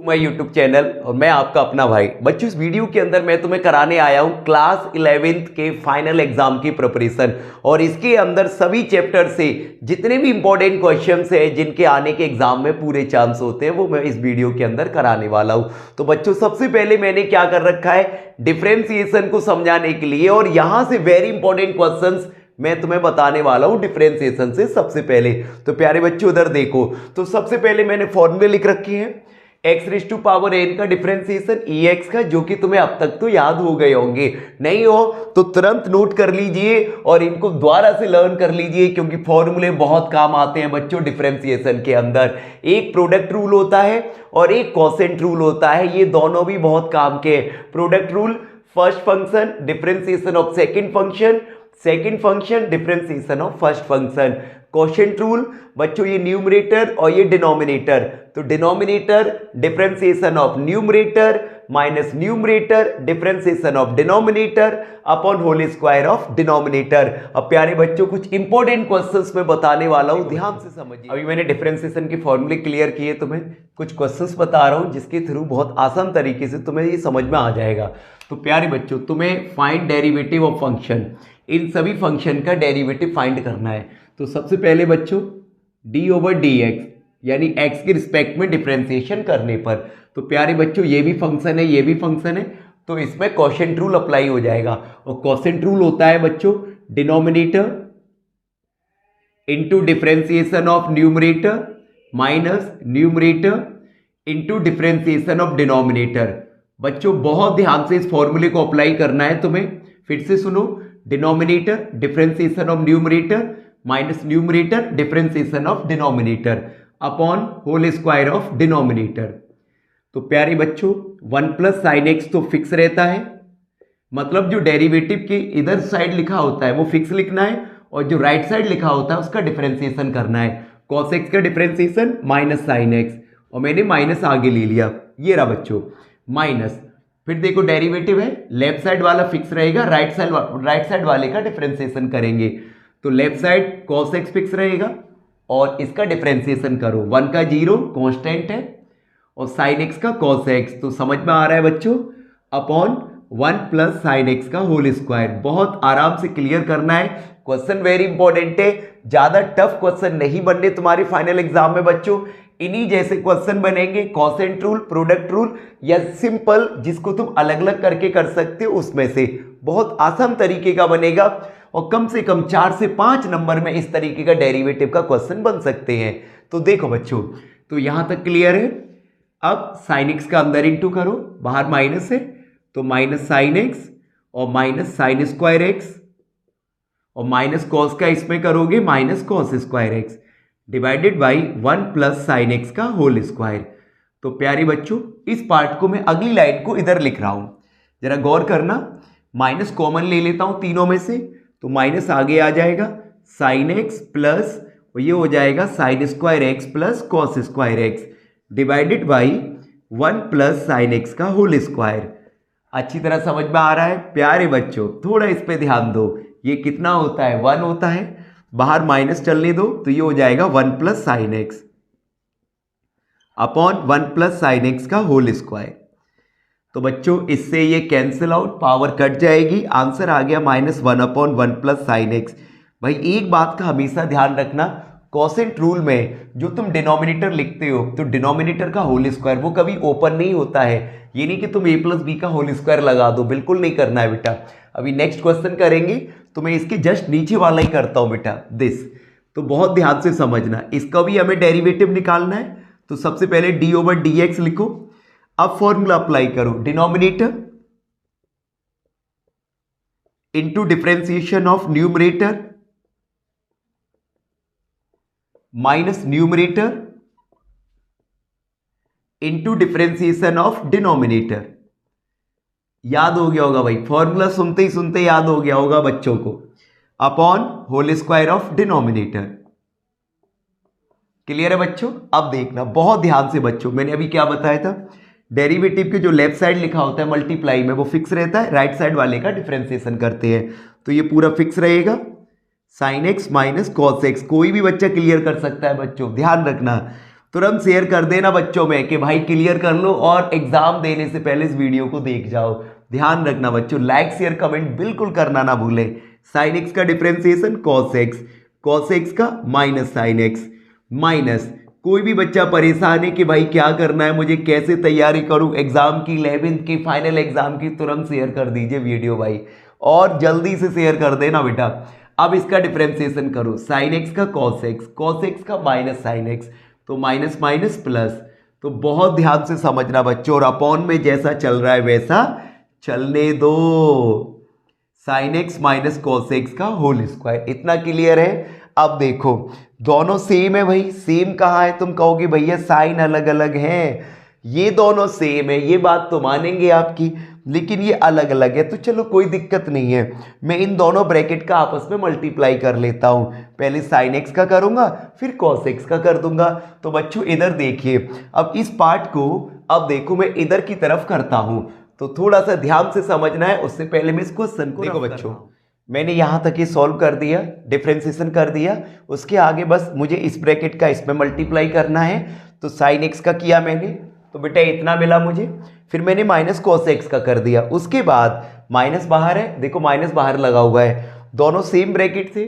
My YouTube channel और मैं आपका अपना भाई। बच्चों, इस वीडियो के अंदर मैं तुम्हें कराने आया हूं क्लास 11th के फाइनल एग्जाम की प्रिपरेशन, और इसके अंदर सभी चैप्टर से जितने भी इंपॉर्टेंट क्वेश्चंस हैं जिनके आने के एग्जाम में पूरे चांस होते हैं वो मैं इस वीडियो के अंदर कराने वाला हूं। तो बच्चों, सबसे पहले मैंने क्या कर रखा है, डिफरेंशिएशन को समझाने के लिए, और यहां से वेरी इंपॉर्टेंट क्वेश्चंस मैं तुम्हें बताने वाला हूं डिफरेंशिएशन से सबसे पहले। तो प्यारे बच्चों, उधर देखो, तो सबसे पहले मैंने फॉर्मूले लिख रखे हैं x raise to power n का डिफरेंशिएशन ex का, जो कि तुम्हें अब तक तो याद हो गए होंगे। नहीं हो तो तुरंत नोट कर लीजिए और इनको दोबारा से लर्न कर लीजिए, क्योंकि फॉर्मूले बहुत काम आते हैं बच्चों डिफरेंशिएशन के अंदर। एक प्रोडक्ट रूल होता है और एक कोसेंट रूल होता है, ये दोनों भी बहुत काम के हैं। Product rule first function differentiation of second function, second function differentiation of first function. Quotient rule बच्चों ये न्यूमरेटर और ये डिनोमिनेटर, तो denominator differentiation of numerator minus numerator differentiation of denominator upon whole square of denominator. अब प्यारे बच्चों, कुछ important questions मैं बताने वाला हूं, ध्यान से समझिए। अभी मैंने डिफरेंशिएशन के फॉर्मूले क्लियर किए, तुम्हें कुछ क्वेश्चंस बता रहा हूं जिसके थ्रू बहुत आसान तरीके से तुम्हें ये समझ में आ जाएगा। तो प्यारे बच्चों, तुम्हें फाइंड डेरिवेटिव ऑफ फंक्शन, इन सभी फंक्शन का डेरिवेटिव फाइंड करना है। तो सबसे पहले बच्चों d/dx यानी x के रिस्पेक्ट में डिफरेंशिएशन करने पर, तो प्यारे बच्चों ये भी फंक्शन है, ये भी फंक्शन है, तो इसमें कोशेंट रूल अप्लाई हो जाएगा। और कोशेंट रूल होता है बच्चों denominator into differentiation of numerator minus numerator into differentiation of denominator. बच्चों बहुत ध्यान से इस फॉर्मूले को अप्लाई करना है तुम्हें। फिर से सुनो, denominator differentiation of numerator minus numerator differentiation of denominator upon whole square of denominator. तो प्यारे बच्चों 1 प्लस साइन एक्स तो फिक्स रहता है, मतलब जो डेरिवेटिव के इधर साइड लिखा होता है वो फिक्स लिखना है, और जो राइट साइड लिखा होता है उसका डिफरेंशिएशन करना है। कॉस एक्स का डिफरेंशिएशन माइनस साइन एक्स, और मैंने माइनस आगे ले लिया, ये रहा बच्चों माइनस। फिर देखो डेरिवेटिव है, लेफ्ट साइड वाला फिक्स रहेगा, राइट साइड वाले का डिफरेंशिएशन करेंगे। तो left side cos x fix रहेगा और इसका डिफरेंशिएशन करो, 1 का 0 कांस्टेंट है और sin x का cos x, तो समझ में आ रहा है बच्चों, अपॉन 1 प्लस साइन एक्स का होल स्क्वायर। बहुत आराम से क्लियर करना है, क्वेश्चन वेरी इंपॉर्टेंट है, ज्यादा टफ क्वेश्चन नहीं बनने तुम्हारे फाइनल एग्जाम में बच्चों। इन्हीं जैसे क्वेश्चन बनेंगे, कोसेंट रूल, प्रोडक्ट रूल, या सिंपल जिसको तुम अलग अलग करके कर सकते हो उसमें से बहुत आसान तरीके का बनेगा, और कम से कम 4 से 5 नंबर में इस तरीके का डेरिवेटिव का क्वेश्चन बन सकते हैं। तो देखो बच्चों, तो यहां तक क्लियर है। अब साइन एक्स का अंदर इंटू करो, बाहर माइनस है तो माइनस साइन एक्स और माइनस साइन स्क्वायर एक्स, और माइनस कॉस का इसमें करोगे minus cos square x divided by 1 plus sine x का होल स्क्वायर। तो प्यारे बच्चों, इस पार्ट को मैं अगली लाइन को इधर लिख रहा हूं, जरा गौर करना। माइनस कॉमन ले लेता हूं तीनों में से, तो माइनस आगे आ जाएगा साइन एक्स प्लस, और ये हो जाएगा sine square X plus cos square x divided by 1 plus sine x का होल स्क्वायर। अच्छी तरह समझ में आ रहा है प्यारे बच्चों? थोड़ा इस पे ध्यान दो, ये कितना होता है 1 होता है, बाहर माइनस चलने दो, तो ये हो जाएगा 1 plus sine x upon 1 plus sine x का होल स्क्वायर। तो बच्चों इससे ये कैंसिल आउट, पावर कट जाएगी, आंसर आ गया -1 अपॉन 1 प्लस साइन एक्स। भाई एक बात का हमेशा ध्यान रखना, कोसेंट रूल में जो तुम डिनोमिनेटर लिखते हो तो डिनोमिनेटर का होल स्क्वायर वो कभी ओपन नहीं होता है। ये नहीं कि तुम a प्लस बी का होल स्क्वायर लगा दो, बिल्कुल नहीं करना है बेटा। अभी नेक्स्ट क्वेश्चन करेंगे तो मैं इसके जस्ट नीचे वाला ही करता हूं बेटा, दिस। तो बहुत ध्यान से समझना, इसका भी हमें डेरिवेटिव निकालना है। तो सबसे पहले d/dx लिखो, अब फॉर्मूला अप्लाई करो, denominator into differentiation of numerator minus numerator into differentiation of denominator. याद हो गया होगा भाई, फॉर्मूला सुनते ही याद हो गया होगा बच्चों को, upon whole square of denominator. Clear है बच्चों? अब देखना बहुत ध्यान से बच्चों, मैंने अभी क्या बताया था, डेरिवेटिव के जो लेफ्ट साइड लिखा होता है मल्टीप्लाई में वो फिक्स रहता है, राइट साइड वाले का डिफरेंशिएशन करते हैं, तो ये पूरा फिक्स रहेगा। Sine x minus cos x, कोई भी बच्चा क्लियर कर सकता है बच्चों, ध्यान रखना। तुरंत शेयर कर देना बच्चों में कि भाई क्लियर कर लो, और एग्जाम देने से पहले इस वीडियो को देख जाओ। ध्यान रखना बच्चों, लाइक शेयर कमेंट बिल्कुल करना ना भूले। साइन एक्स का differentiation cos x, cos x का माइनस साइन एक्स, माइनस कोई भी बच्चा परेशान है कि भाई क्या करना है, मुझे कैसे तैयारी करूं एग्जाम की, 11th की फाइनल एग्जाम की, तुरंत शेयर कर दीजिए वीडियो भाई, और जल्दी से शेयर कर देना बेटा। अब इसका डिफरेंशिएशन करो, साइन एक्स का कॉस एक्स, कॉस एक्स का माइनस साइन एक्स, तो माइनस माइनस प्लस। तो बहुत ध्यान से समझना बच्चों, और अपॉन में जैसा चल रहा है वैसा चलने दो। Sine x minus cos x का होल स्क्वायर, इतना क्लियर है। अब देखो दोनों सेम है भाई, सेम कहाँ है, तुम कहोगे भैया साइन अलग अलग है, ये दोनों सेम है, ये बात तो मानेंगे आपकी, लेकिन ये अलग अलग है। तो चलो कोई दिक्कत नहीं है, मैं इन दोनों ब्रैकेट का आपस में मल्टीप्लाई कर लेता हूं। पहले साइन एक्स का करूंगा, फिर कॉस एक्स का कर दूंगा। तो बच्चों इधर देखिए, अब इस पार्ट को अब देखो मैं इधर की तरफ करता हूं, तो थोड़ा सा ध्यान से समझना है। उससे पहले मैं इस क्वेश्चन को देखो बच्चों, मैंने यहां तक ये सॉल्व कर दिया, डिफरेंशिएशन कर दिया। उसके आगे बस मुझे इस ब्रैकेट का इसमें मल्टीप्लाई करना है। तो साइन एक्स का किया मैंने, तो बेटा इतना मिला मुझे। फिर मैंने माइनस कॉस एक्स का कर दिया। उसके बाद माइनस बाहर है, देखो माइनस बाहर लगा हुआ है, दोनों सेम ब्रैकेट थे,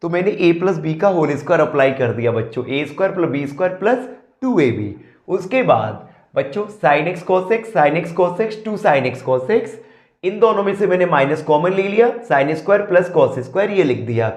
तो मैंने a प्लस बी का होल स्क्वायर अप्लाई कर दिया बच्चों, A square plus B square plus 2ab। उसके बाद बच्चों sine X cos X, sine X cos X, 2 sine X cos X, इन दोनों में से मैंने माइनस कॉमन ले लिया, sine square plus cos square ये लिख दिया।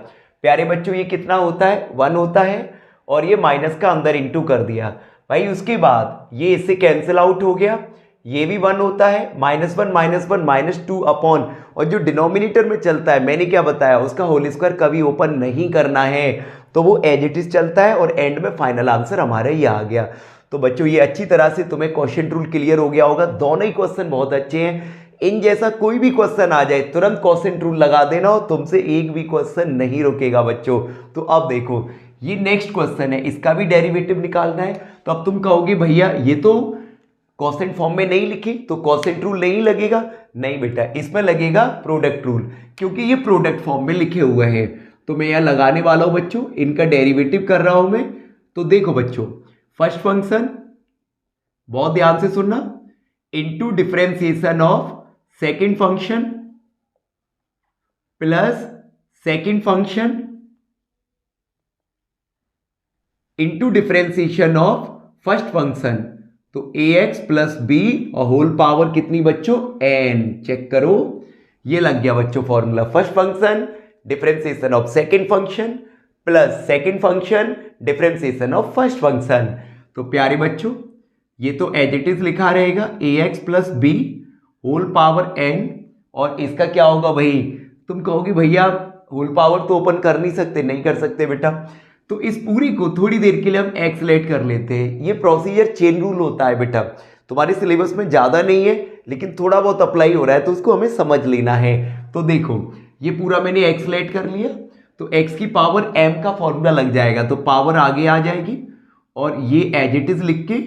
प्यारे बच्चों ये कितना होता है, 1 होता है, और ये माइनस का अंदर इंटू कर दिया भाई। उसके बाद ये इससे कैंसिल आउट हो गया, ये भी 1 होता है, -1 -1 -2 अपॉन, और जो डिनोमिनेटर में चलता है मैंने क्या बताया, उसका होल स्क्वायर कभी ओपन नहीं करना है, तो वो एज इट इज चलता है, और एंड में फाइनल आंसर हमारा ये आ गया। तो बच्चों ये अच्छी तरह से तुम्हें क्वेश्चन रूल क्लियर हो गया होगा। दोनों ही क्वेश्चन बहुत अच्छे हैं, इन जैसा कोई भी क्वेश्चन आ जाए तुरंत क्वेश्चन रूल लगा देना, और तुमसे एक भी क्वेश्चन नहीं रुकेगा बच्चों। तो अब देखो ये नेक्स्ट क्वेश्चन है, इसका भी डेरिवेटिव निकालना है। तो अब तुम कहोगे भैया ये तो क्वेश्चन फॉर्म में नहीं लिखी, तो क्वेश्चन रूल नहीं लगेगा। नहीं बेटा, इसमें लगेगा प्रोडक्ट रूल, क्योंकि ये प्रोडक्ट फॉर्म में लिखे हुए हैं। तो मैं यहाँ लगाने वाला हूं बच्चों, इनका डेरिवेटिव कर रहा हूं मैं। तो देखो बच्चों, फर्स्ट फंक्शन बहुत ध्यान से सुनना, into differentiation of second function plus second function into differentiation of first function. तो ax प्लस बी और होल पावर कितनी बच्चों, n। चेक करो, ये लग गया बच्चों formula, first function differentiation of second function plus second function differentiation of first function. तो प्यारे बच्चों ये तो एज इट इज लिखा रहेगा, ax plus B whole power n, और इसका क्या होगा भाई, तुम कहोगे भैया होल पावर तो ओपन कर नहीं सकते, नहीं कर सकते बेटा। तो इस पूरी को थोड़ी देर के लिए हम एक्सलेट कर लेते हैं। ये प्रोसीजर चेन रूल होता है बेटा, तुम्हारे सिलेबस में ज़्यादा नहीं है, लेकिन थोड़ा बहुत अप्लाई हो रहा है, तो उसको हमें समझ लेना है। तो देखो ये पूरा मैंने एक्सलेट कर लिया, तो x की पावर m का फॉर्मूला लग जाएगा, तो पावर आगे आ जाएगी, और ये एज इट इज लिख के,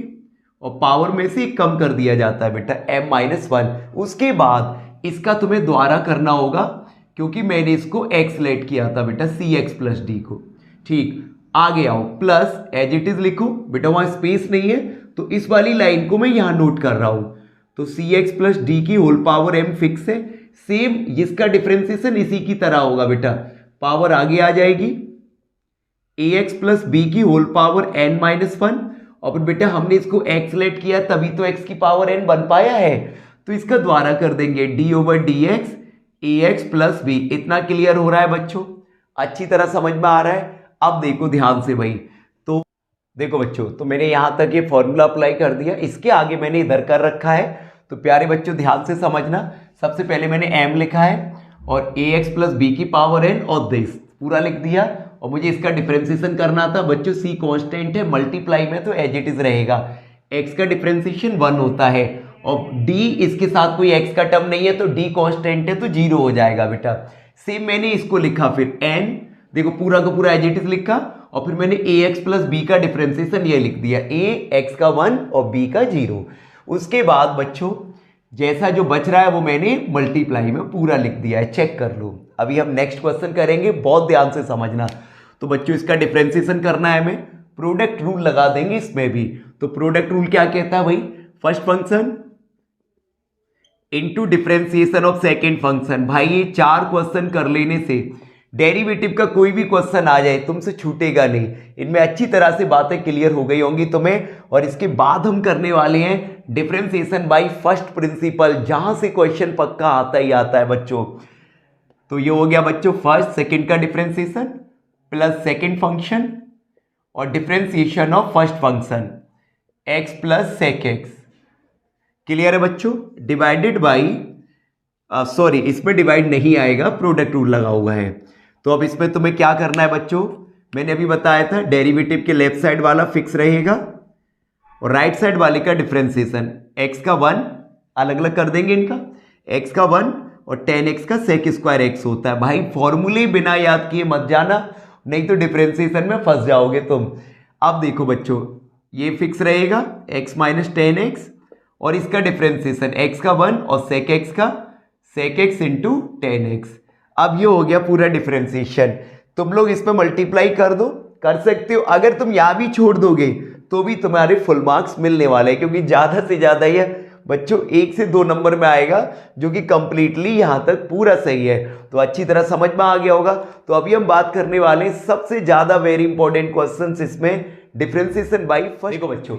और पावर में से कम कर दिया जाता है बेटा m-1। उसके बाद इसका तुम्हें द्वारा करना होगा, क्योंकि मैंने इसको एक्सलेट किया था बेटा cx प्लस डी को। ठीक, आगे आओ, प्लस एज इट इज लिखो बेटा, वहां स्पेस नहीं है, तो इस वाली लाइन को मैं यहां नोट कर रहा हूं। तो cx प्लस डी की होल पावर m फिक्स है, सेम इसका डिफरेंशिएशन इसी की तरह होगा बेटा, पावर आगे आ जाएगी, ax प्लस बी की होल पावर n-1, और फिर बेटा हमने इसको एक्सलेट किया तभी तो x की पावर n बन पाया है, तो इसका द्वारा कर देंगे d/dx ax प्लस बी। इतना क्लियर हो रहा है बच्चों, अच्छी तरह समझ में आ रहा है। अब देखो ध्यान से भाई, तो देखो बच्चों, तो मैंने यहां तक ये फॉर्मूला अप्लाई कर दिया, इसके आगे मैंने इधर कर रखा है। तो प्यारे बच्चों ध्यान से समझना, सबसे पहले मैंने m लिखा है, और ax प्लस बी की पावर n, और दिस पूरा लिख दिया, और मुझे इसका डिफरेंशिएशन करना था बच्चों। c कांस्टेंट है, मल्टीप्लाई में तो एज इट इज रहेगा, x का डिफरेंशिएशन 1 होता है, और d इसके साथ कोई x का टर्म नहीं है, तो d कांस्टेंट है तो 0 हो जाएगा बेटा। सेम मैंने इसको लिखा, फिर n देखो पूरा का पूरा एज इट इज लिखा, और फिर मैंने ax प्लस बी का डिफरेंशिएशन ये लिख दिया, a x का 1 और b का 0। उसके बाद बच्चों जैसा जो बच रहा है वो मैंने मल्टीप्लाई में पूरा लिख दिया है, चेक कर लो। अभी हम नेक्स्ट क्वेश्चन करेंगे, बहुत ध्यान से समझना। तो बच्चों इसका डिफरेंशिएशन करना है हमें, प्रोडक्ट रूल लगा देंगे इसमें भी। तो प्रोडक्ट रूल क्या कहता है भाई, first function into differentiation of second function. भाई ये 4 क्वेश्चन कर लेने से डेरिवेटिव का कोई भी क्वेश्चन आ जाए तुमसे छूटेगा नहीं। इनमें अच्छी तरह से बातें क्लियर हो गई होंगी तुम्हें। और इसके बाद हम करने वाले हैं डिफरेंशिएशन बाय फर्स्ट प्रिंसिपल, जहां से क्वेश्चन पक्का आता ही आता है बच्चों। तो ये हो गया बच्चों फर्स्ट सेकंड का डिफरेंशिएशन प्लस सेकंड फंक्शन और differentiation of first function x plus sec x. Clear है बच्चों, डिवाइडेड बाई सॉरी इसमें डिवाइड नहीं आएगा, प्रोडक्ट रूल लगा हुआ है। तो अब इसमें तुम्हें क्या करना है बच्चों, मैंने अभी बताया था डेरिवेटिव के लेफ्ट साइड वाला फिक्स रहेगा और राइट साइड वाले का डिफरेंशिएशन। x का 1 अलग अलग कर देंगे इनका, x का 1 और 10x का सेक स्क्वायर x होता है। भाई फॉर्मूले बिना याद किए मत जाना, नहीं तो डिफरेंशिएशन में फंस जाओगे तुम। अब देखो बच्चों ये फिक्स रहेगा x माइनस 10x और इसका डिफरेंशिएशन x का 1 और सेक x का सेक x इंटू 10x। अब ये हो गया पूरा डिफरेंशिएशन। तुम लोग इस पर मल्टीप्लाई कर दो, कर सकते हो। अगर तुम यहां भी छोड़ दोगे तो भी तुम्हारे फुल मार्क्स मिलने वाले हैं, क्योंकि ज्यादा से ज्यादा ये बच्चों 1 से 2 नंबर में आएगा, जो कि कंप्लीटली यहां तक पूरा सही है। तो अच्छी तरह समझ में आ गया होगा। तो अभी हम बात करने वाले हैं सबसे ज्यादा वेरी इंपॉर्टेंट क्वेश्चंस इसमें, डिफरेंशिएशन बाय फर्स्ट। देखो बच्चों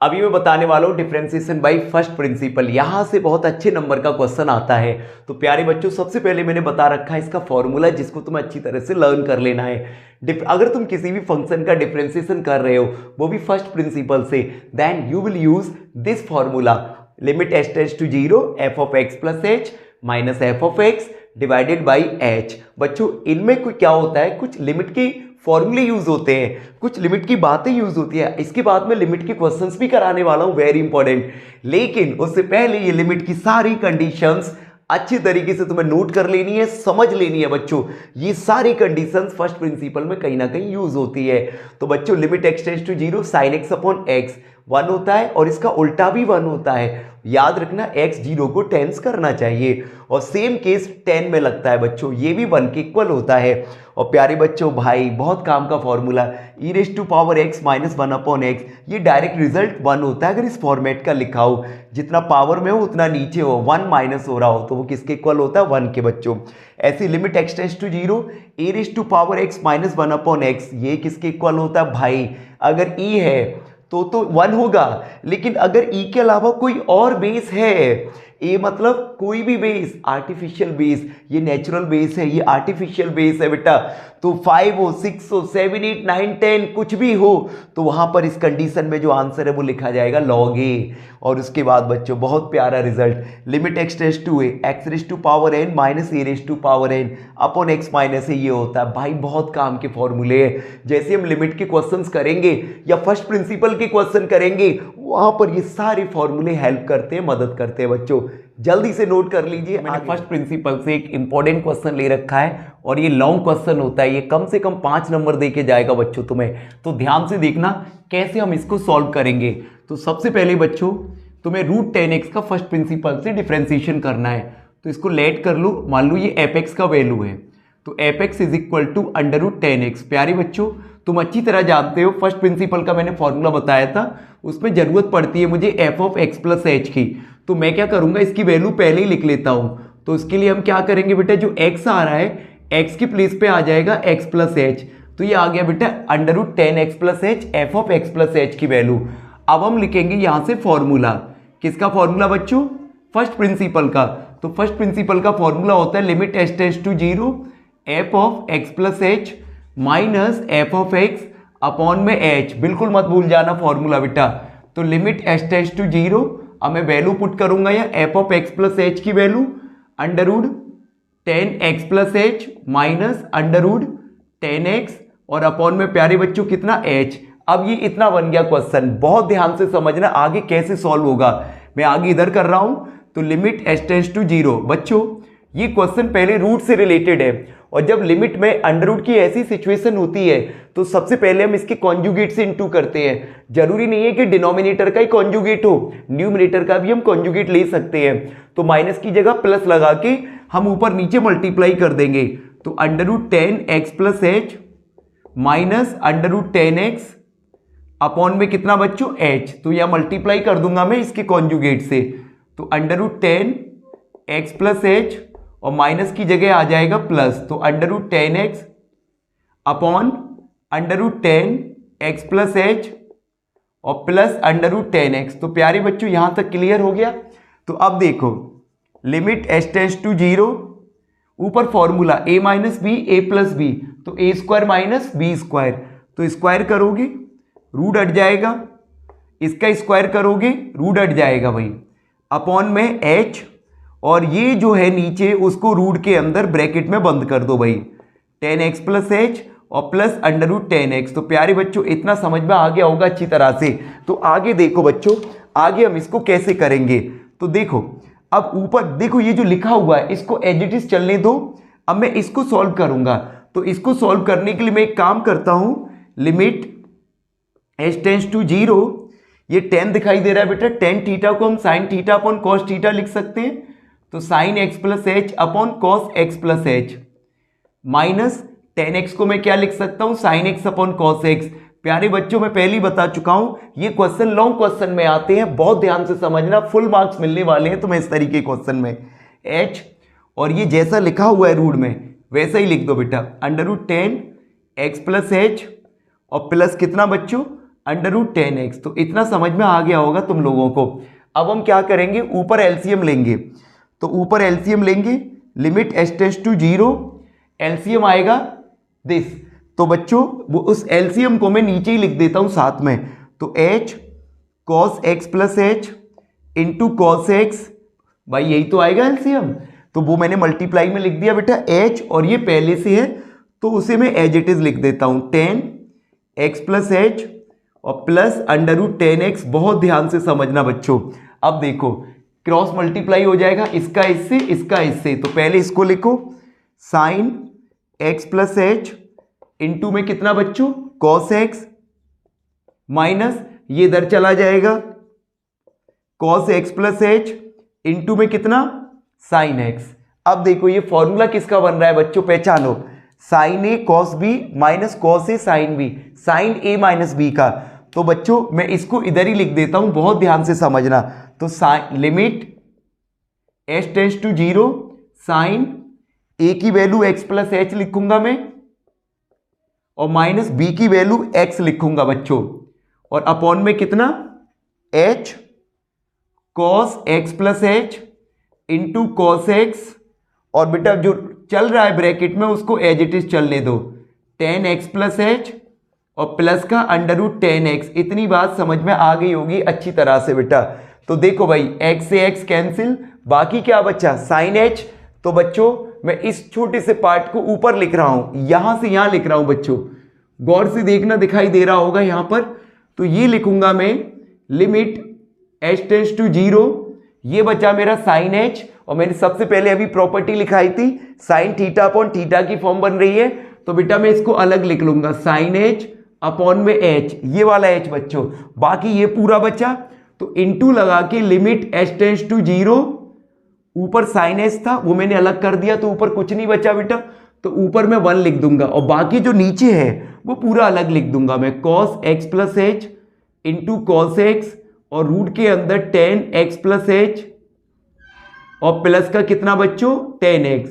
अभी मैं बताने वाला हूं डिफरेंशिएशन बाय फर्स्ट प्रिंसिपल, यहां से बहुत अच्छे नंबर का क्वेश्चन आता है। तो प्यारे बच्चों सबसे पहले मैंने बता रखा है इसका फॉर्मूला, जिसको तुम्हें अच्छी तरह से लर्न कर लेना है। अगर तुम किसी भी फंक्शन का डिफरेंशिएशन कर रहे हो वो भी फर्स्ट प्रिंसिपल से, then you will use this formula, limit h tends to 0 f of x plus h minus f of x divided by h। बच्चों इनमें क्या होता है, कुछ लिमिट के फॉर्मूले यूज होते हैं, कुछ लिमिट की बातें यूज होती है। इसके बाद में लिमिट के क्वेश्चंस भी कराने वाला हूं, वेरी इंपॉर्टेंट। लेकिन उससे पहले ये लिमिट की सारी कंडीशंस अच्छी तरीके से तुम्हें नोट कर लेनी है, समझ लेनी है बच्चों। ये सारी कंडीशंस फर्स्ट प्रिंसिपल में कहीं ना कहीं यूज होती है। तो बच्चों limit x tends to 0 sine x upon x 1 होता है और इसका उल्टा भी 1 होता है। याद रखना x 0 को टेंस करना चाहिए और सेम केस 10 में लगता है बच्चों, ये भी 1 के इक्वल होता है। और प्यारे बच्चों भाई बहुत काम का formula e raise to power x minus 1 upon x, ये डायरेक्ट रिजल्ट 1 होता है अगर इस फॉर्मेट का लिखा हो। जितना पावर में हो उतना नीचे हो, 1 माइनस हो रहा हो तो वो किसके इक्वल होता है, 1 के बच्चों। ऐसी limit x tends to 0 e raise to power x minus 1 upon x, ये किसके इक्वल होता है भाई, अगर e है तो 1 होगा। लेकिन अगर e के अलावा कोई और बेस है, ए मतलब कोई भी बेस, आर्टिफिशियल बेस, ये नेचुरल बेस है, ये आर्टिफिशियल बेस है बेटा, तो 5 हो 6 हो 7 8 9 10 कुछ भी हो, तो वहां पर इस कंडीशन में जो आंसर है वो लिखा जाएगा लॉग ए। और उसके बाद बच्चों बहुत प्यारा result, limit x tends to A x raise to power n minus A raise to power n upon x minus A, ये होता है। भाई बहुत काम के फॉर्मूले हैं। जैसे हम लिमिट के क्वेश्चंस करेंगे या फर्स्ट प्रिंसिपल के क्वेश्चन करेंगे, वहां पर ये सारे फॉर्मूले हेल्प करते हैं, मदद करते हैं बच्चों। जल्दी से नोट कर लीजिए, मैंने फर्स्ट प्रिंसिपल से एक इंपॉर्टेंट क्वेश्चन ले रखा है और ये लॉन्ग क्वेश्चन होता है, ये कम से कम 5 नंबर दे के जाएगा बच्चों तुम्हें। तो ध्यान से देखना कैसे हम इसको सॉल्व करेंगे। तो सबसे पहले बच्चों तुम्हें रूट 10x का फर्स्ट प्रिंसिपल से डिफरेंशिएशन करना है। तो इसको लेट कर लो, मान लो ये fx का वैल्यू है, तो fx is equal to under root 10x। प्यारे बच्चों तुम अच्छी तरह जानते हो फर्स्ट प्रिंसिपल का मैंने फॉर्मूला बताया था, उसमें जरूरत पड़ती है मुझे f of x plus h की। तो मैं क्या करूंगा, इसकी वैल्यू पहले ही लिख लेता हूं। तो इसके लिए हम क्या करेंगे बेटा, जो x आ रहा है x की प्लेस पे आ जाएगा x प्लस h, तो ये आ गया बेटा under root 10x plus h f of x plus h की वैल्यू। अब हम लिखेंगे यहां से फॉर्मूला, किसका फॉर्मूला बच्चों, फर्स्ट प्रिंसिपल का। तो फर्स्ट प्रिंसिपल का फॉर्मूला होता है limit h tends to 0 f of x plus h minus f of x upon में h। बिल्कुल मत भूल जाना फॉर्मूला बेटा। तो लिमिट h टेंड्स टू 0, अब मैं वैल्यू पुट करूंगा या f of x plus h की value under root 10x plus h minus under root 10x और अपॉन में प्यारे बच्चों कितना h। अब ये इतना बन गया क्वेश्चन, बहुत ध्यान से समझना आगे कैसे सॉल्व होगा। मैं आगे इधर कर रहा हूं, तो लिमिट h टेंड्स टू 0। बच्चों ये क्वेश्चन पहले रूट से रिलेटेड है, और जब लिमिट में अंडर रूट की ऐसी सिचुएशन होती है तो सबसे पहले हम इसके कॉन्जुगेट से इनटू करते हैं। जरूरी नहीं है कि डिनोमिनेटर का ही कॉन्जुगेट हो, न्यूमरेटर का भी हम कॉन्जुगेट ले सकते हैं। तो माइनस की जगह प्लस लगा के हम ऊपर नीचे मल्टीप्लाई कर देंगे। तो under root 10x plus h minus under root 10x upon में कितना बच्चों h, तो यह मल्टीप्लाई कर दूंगा मैं इसके कॉन्जुगेट से, तो √10x प्लस h और माइनस की जगह आ जाएगा प्लस, तो √10x upon √10x plus h और प्लस √10x। तो प्यारे बच्चों यहां तक क्लियर हो गया। तो अब देखो लिमिट h टेंड्स टू 0, ऊपर formula a minus B A plus B, तो a square minus B square, तो स्क्वायर करोगे रूट हट जाएगा, इसका स्क्वायर करोगे रूट हट जाएगा भाई, अपॉन में h, और ये जो है नीचे उसको रूट के अंदर ब्रैकेट में बंद कर दो भाई, 10x प्लस h और प्लस √10x। तो प्यारे बच्चों इतना समझ में आ गया होगा अच्छी तरह से। तो आगे देखो बच्चों, आगे हम इसको कैसे करेंगे। तो देखो अब ऊपर देखो ये जो लिखा हुआ है इसको एज इट इज चलने दो, अब मैं इसको सॉल्व करूंगा। तो इसको सॉल्व करने के लिए मैं एक काम करता हूं, लिमिट h टेंड्स टू 0, ये 10 दिखाई दे रहा है बेटा, tan थीटा को हम sin theta upon cos theta लिख सकते हैं, तो sin x plus h upon cos x plus h, minus 10x को मैं क्या लिख सकता हूं, sin x upon cos x। प्यारे बच्चों मैं पहले ही बता चुका हूं ये क्वेश्चन लॉन्ग क्वेश्चन में आते हैं, बहुत ध्यान से समझना, फुल मार्क्स मिलने वाले हैं तुम्हें इस तरीके क्वेश्चन में। h और ये जैसा लिखा हुआ है रूट में वैसा ही लिख दो बेटा, √10x प्लस h और प्लस कितना बच्चों √10x। तो इतना समझ में आ गया होगा तुम लोगों को। अब हम क्या करेंगे, ऊपर एलसीएम लेंगे, तो ऊपर एलसीएम लेंगे, limit h tends to 0, LCM आएगा दिस, तो बच्चों वो उस एलसीएम को मैं नीचे ही लिख देता हूं साथ में, तो h cos x plus h into cos x, भाई यही तो आएगा एलसीएम, तो वो मैंने मल्टीप्लाई में लिख दिया बेटा h, और ये पहले से है तो उसे मैं एज इट इज लिख देता हूं, 10x प्लस h और प्लस √10x। बहुत ध्यान से समझना बच्चों। अब देखो क्रॉस मल्टीप्लाई हो जाएगा, इसका इससे इसका इससे, तो पहले इसको लिखो sin x plus h into में कितना बच्चों cos x, माइनस ये इधर चला जाएगा cos x plus h into में कितना sin x। अब देखो ये फॉर्मूला किसका बन रहा है बच्चों, पहचानो, sin a cos b minus cos a sin b, sin a minus b का। तो बच्चों मैं इसको इधर ही लिख देता हूं, बहुत ध्यान से समझना। तो limit h tends to 0, sin a की वैल्यू x प्लस h लिखूंगा मैं, और माइनस b की वैल्यू x लिखूंगा बच्चों, और अपॉन में कितना h cos x plus h into cos x, और बेटा जो चल रहा है ब्रैकेट में उसको एज इट इज चलने दो, 10x प्लस h और प्लस का √10x। इतनी बात समझ में आ गई होगी अच्छी तरह से बेटा। तो देखो भाई x से x कैंसिल, बाकी क्या बचा sin h। तो बच्चों मैं इस छोटे से पार्ट को ऊपर लिख रहा हूं, यहां से यहां लिख रहा हूं बच्चों, गौर से देखना, दिखाई दे रहा होगा यहां पर। तो ये लिखूंगा मैं लिमिट h टेंड्स टू 0, ये बचा मेरा sin h, और मैंने सबसे पहले अभी प्रॉपर्टी लिखाई थी sin थीटा अपॉन थीटा की फॉर्म बन रही है, तो बेटा मैं इसको अलग लिख लूंगा sin h अपॉन में h, ये वाला h बच्चों, बाकी ये पूरा बचा। तो इंटू लगा के लिमिट h टेंड्स टू 0, ऊपर sin h था वो मैंने अलग कर दिया, तो ऊपर कुछ नहीं बचा बेटा, तो ऊपर मैं 1 लिख दूंगा, और बाकी जो नीचे है वो पूरा अलग लिख दूंगा मैं, cos x plus h into cos x, और रूट के अंदर 10x प्लस h और प्लस का कितना बच्चों 10x।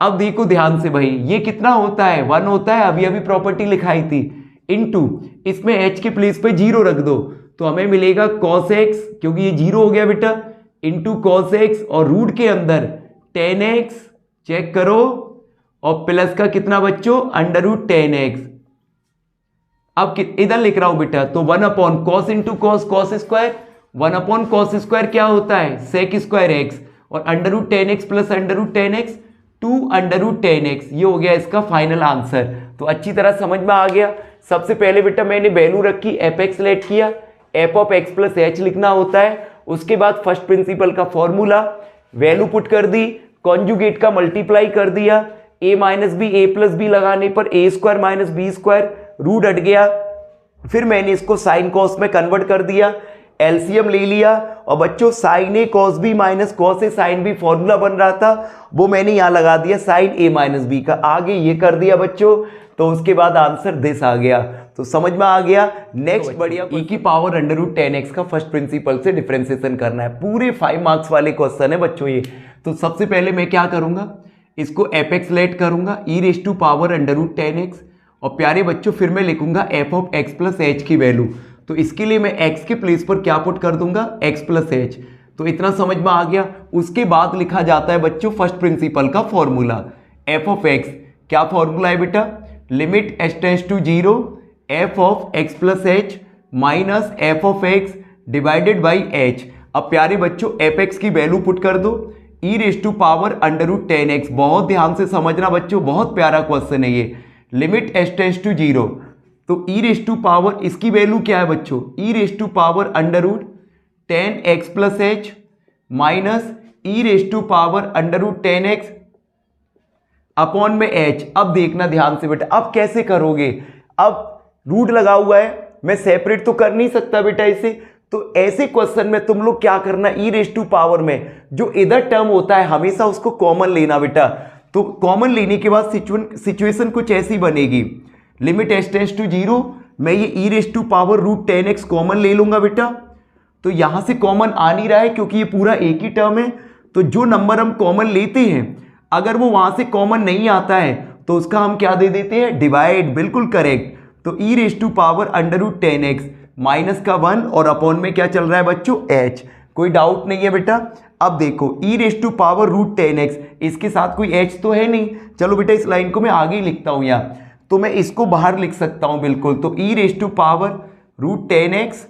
अब देखो ध्यान से भाई, ये कितना होता है 1 होता है, अभी अभी प्रॉपर्टी लिखाई थी, इंटू इसमें h के प्लेस पे 0 रख दो, तो हमें मिलेगा cos x, क्योंकि ये 0 हो गया बेटा, इंटू cos x, और रूट के अंदर 10x, चेक करो, और प्लस का कितना बच्चों √10x। अब इधर लिख रहा हूं बेटा, तो 1 अपॉन cos into cos, cos square, 1 अपॉन कॉस स्क्वायर क्या होता है सेक स्क्वायर x, और √10x प्लस √10x 2 √10x, ये हो गया इसका फाइनल आंसर। तो अच्छी तरह समझ में आ गया। सबसे पहले बेटा मैंने वैल्यू रखी, fx लेट किया, f of x plus h लिखना होता है, उसके बाद फर्स्ट प्रिंसिपल का फॉर्मूला, वैल्यू पुट कर दी, कॉन्जुगेट का मल्टीप्लाई कर दिया, a minus B A plus B लगाने पर a square minus B square, root हट गया, फिर मैंने इसको साइन कॉस में कन्वर्ट कर दिया, एलसीएम ले लिया, और बच्चों sign A cos B minus cos A sine B formula बन रहा था वो मैंने यहां लगा दिया साइन ए माइनस बी का, आगे ये कर दिया बच्चों, तो उसके बाद आंसर दिस आ गया। तो समझ में आ गया। नेक्स्ट बढ़िया, e की पावर अंडर रूट 10x का फर्स्ट प्रिंसिपल से डिफरेंशिएशन करना है। पूरे 5 मार्क्स वाले क्वेश्चन है बच्चों ये। तो सबसे पहले मैं क्या करूंगा, इसको एपेक्स लेट करूंगा e raise to power under root 10x, और प्यारे बच्चों फिर मैं लिखूंगा f of x plus h की वैल्यू। तो इसके लिए मैं x के प्लेस पर क्या पुट कर दूंगा, x प्लस h। तो इतना समझ में आ गया। उसके बाद लिखा जाता है बच्चों फर्स्ट प्रिंसिपल का फॉर्मूला, f ऑफ x। क्या फॉर्मूला है बेटा, limit h tends to 0 f of x plus h minus f of x divided by h। अब प्यारे बच्चों fx की वैल्यू पुट कर दो, e raise to power under root 10x। बहुत ध्यान से समझना बच्चों, बहुत प्यारा क्वेश्चन है ये। लिमिट h टेंड्स टू 0, तो e रेज टू पावर, इसकी वैल्यू क्या है बच्चों, e raise to power under root 10x plus h minus e raise to power under root 10x upon में h। अब देखना ध्यान से बेटा, अब कैसे करोगे, अब रूट लगा हुआ है, मैं सेपरेट तो कर नहीं सकता बेटा इसे। तो ऐसे क्वेश्चन में तुम लोग क्या करना, e रेज टू पावर में जो इधर टर्म होता है हमेशा उसको कॉमन लेना बेटा। तो कॉमन लेने के बाद सिचुएशन कुछ ऐसी बनेगी, लिमिट h टेंड्स टू 0, मैं ये e raise to power root 10x common ले लूंगा बेटा। तो यहां से कॉमन आ नहीं रहा है क्योंकि ये पूरा एक ही टर्म है। तो जो नंबर हम कॉमन लेते हैं अगर वो वहां से कॉमन नहीं आता है तो उसका हम क्या दे देते हैं, डिवाइड। बिल्कुल करेक्ट। तो e raise to power under root 10x minus का 1 और अपॉन में क्या चल रहा है बच्चों, h। कोई डाउट नहीं है बेटा। अब देखो e raise to power root 10x, इसके साथ कोई h तो है नहीं। चलो बेटा इस लाइन को मैं आगे ही लिखता हूं यहाँ, तो मैं इसको बाहर लिख सकता हूं बिल्कुल। तो e raise to power root 10x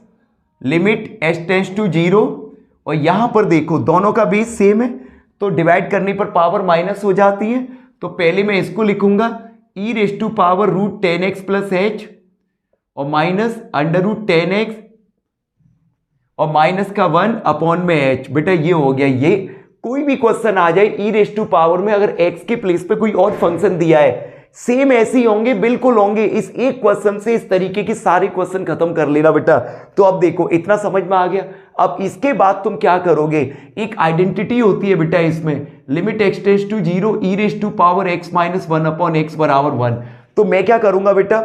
limit h tends to 0, और यहां पर देखो दोनों का बेस सेम है तो डिवाइड करने पर पावर माइनस हो जाती है। तो पहले मैं इसको लिखूंगा e raise to power root 10x plus h और माइनस अंडर रूट 10x और माइनस का 1 अपॉन में h। बेटा ये हो गया। ये कोई भी क्वेश्चन आ जाए e रेज टू पावर में अगर x के प्लेस पे कोई और फंक्शन दिया है, सेम ऐसे ही होंगे, बिल्कुल होंगे। इस एक क्वेश्चन से इस तरीके के सारे क्वेश्चन खत्म कर लेना बेटा। तो अब देखो इतना समझ में आ गया। अब इसके बाद तुम क्या करोगे, एक आइडेंटिटी होती है बेटा इसमें, limit x tends to 0 e raise to power x minus 1 upon x बराबर 1। तो मैं क्या करूंगा बेटा,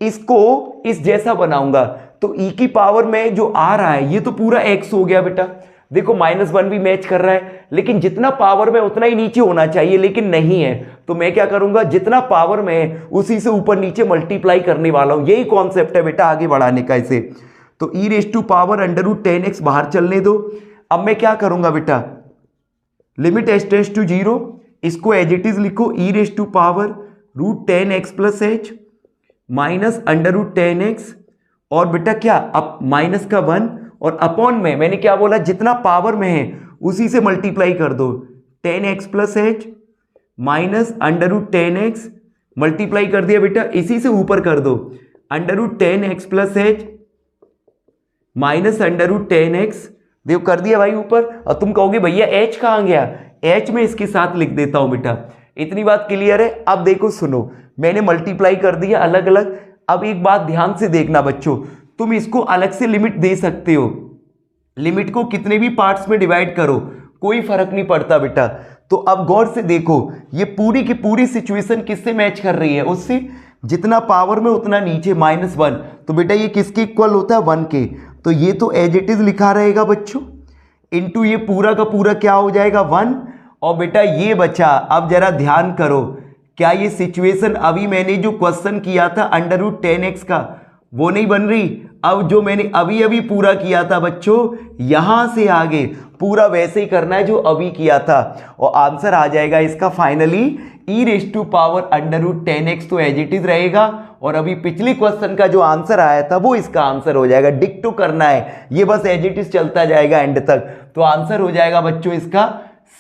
इसको इस जैसा बनाऊंगा। तो e की पावर में जो आ रहा है ये तो पूरा x हो गया बेटा। देखो -1 भी मैच कर रहा है, लेकिन जितना पावर में उतना ही नीचे होना चाहिए, लेकिन नहीं है। तो मैं क्या करूंगा, जितना पावर में है उसी से ऊपर नीचे मल्टीप्लाई करने वाला हूं। यही कॉन्सेप्ट है बेटा आगे बढ़ाने का इसे। तो e raise to power under root 10x बाहर चलने दो। अब मैं क्या करूंगा बेटा, लिमिट h टेंड्स टू 0, इसको एज इट इज लिखो, e raise to power root 10x plus h minus under root 10x, और बेटा क्या, अब माइनस का 1 और अपॉन में मैंने क्या बोला, जितना पावर में है उसी से मल्टीप्लाई कर दो। 10x plus h minus under root 10x multiply कर दिया बेटा, इसी से ऊपर कर दो under root 10x plus h minus under root 10x। देखो कर दिया भाई ऊपर। और तुम कहोगे भैया h कहाँ गया, h में इसके साथ लिख देता हूं बेटा। इतनी बात क्लियर है। अब देखो सुनो, मैंने मल्टीप्लाई कर दिया अलग अलग। अब एक बात ध्यान से देखना बच्चों, तुम इसको अलग से लिमिट दे सकते हो। लिमिट को कितने भी पार्ट्स में डिवाइड करो कोई फर्क नहीं पड़ता बेटा। तो अब गौर से देखो, ये पूरी की पूरी सिचुएशन किससे मैच कर रही है, उससे। जितना पावर में उतना नीचे -1। तो बेटा ये किसके इक्वल होता है, 1 के। तो ये तो एज इट इज लिखा रहेगा बच्चों, इनटू ये पूरा का पूरा क्या हो जाएगा, 1। और बेटा ये बचा, अब जरा ध्यान करो, क्या ये सिचुएशन अभी मैंने जो क्वेश्चन किया था अंडर रूट 10x का वो नहीं बन रही। अब जो मैंने अभी अभी पूरा किया था बच्चों, यहां से आगे पूरा वैसे ही करना है जो अभी किया था, और आंसर आ जाएगा इसका finally e raise to power under root 10x तो एज इट इज रहेगा, और अभी पिछले क्वेश्चन का जो आंसर आया था वो इसका आंसर हो जाएगा। डिक्टो करना है, ये बस एज इट इज चलता जाएगा एंड तक। तो आंसर हो जाएगा बच्चों इसका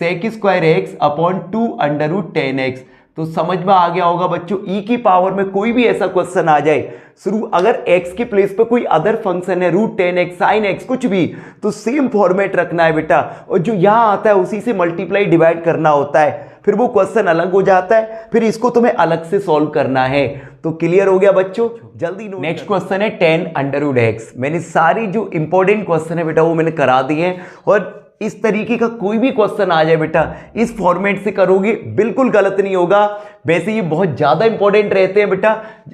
sec square x upon 2 under root 10x। तो समझ में आ गया होगा बच्चों, e की पावर में कोई भी ऐसा क्वेश्चन आ जाए शुरू, अगर x के प्लेस पे कोई अदर फंक्शन है, रूट 10x, साइन x, कुछ भी, तो सेम फॉर्मेट रखना है बेटा, और जो यहां आता है उसी से मल्टीप्लाई डिवाइड करना होता है, फिर वो क्वेश्चन अलग हो जाता है, फिर इसको तुम्हें अलग से सॉल्व करना है। तो क्लियर हो गया बच्चों, जल्दी नोट। नेक्स्ट क्वेश्चन है 10 अंडर रूट x। मैंने सारी जो इंपॉर्टेंट क्वेश्चन है बेटा वो मैंने करा दिए हैं, और इस तरीके का कोई भी क्वेश्चन आ जाए बेटा, इस फॉर्मेट से करोगे बिल्कुल गलत नहीं होगा। वैसे ये बहुत ज्यादा इंपॉर्टेंट रहते हैं बेटा,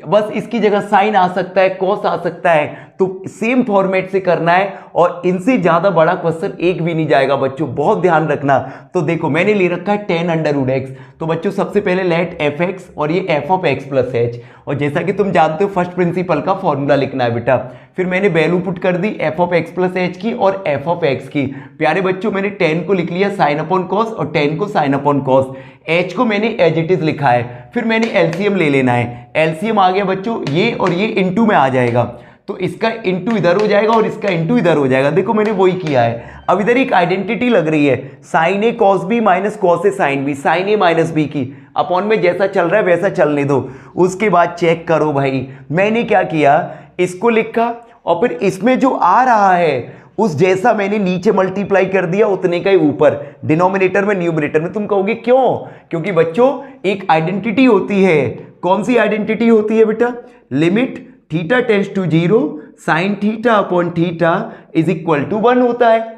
बस इसकी जगह साइन आ सकता है, कॉस आ सकता है, तो सेम फॉर्मेट से करना है और इनसे ज्यादा बड़ा क्वेश्चन एक भी नहीं जाएगा बच्चों, बहुत ध्यान रखना। तो देखो मैंने ले रखा है 10 अंडर रूट एक्स, तो बच्चों सबसे पहले लेट एफ एक्स और ये F of X plus H, और जैसा कि तुम जानते हो फर्स्ट प्रिंसिपल का फॉर्मूला लिखना है बेटा। फिर मैंने वैल्यू पुट कर दी F of X plus H की और एफ ऑफ एक्स की। प्यारे बच्चों मैंने 10 को लिख लिया साइन अपॉन कॉस और 10 को साइन अपॉन कॉस, एच को मैंने एज इट इज लिखा है। फिर मैंने एलसीएम ले लेना है, एलसीएम आ गया बच्चों ये और ये इनटू में आ जाएगा, तो इसका इनटू इधर हो जाएगा और इसका इनटू इधर हो जाएगा। देखो मैंने वही किया है। अब इधर एक आइडेंटिटी लग रही है, sign A cos B minus cos A sine B, sign A minus B की अपॉन में जैसा चल रहा है वैसा चलने दो। उसके बाद चेक करो भाई, मैंने क्या किया, इसको लिखा और फिर इसमें जो आ रहा है उस जैसा मैंने नीचे मल्टीप्लाई कर दिया उतने का ही ऊपर, डिनोमिनेटर में न्यूमरेटर में। तुम कहोगे क्यों? क्योंकि बच्चों एक आइडेंटिटी होती है। कौन सी आइडेंटिटी होती है बेटा? Limit theta tends to 0 sine theta upon theta is equal to 1 होता है।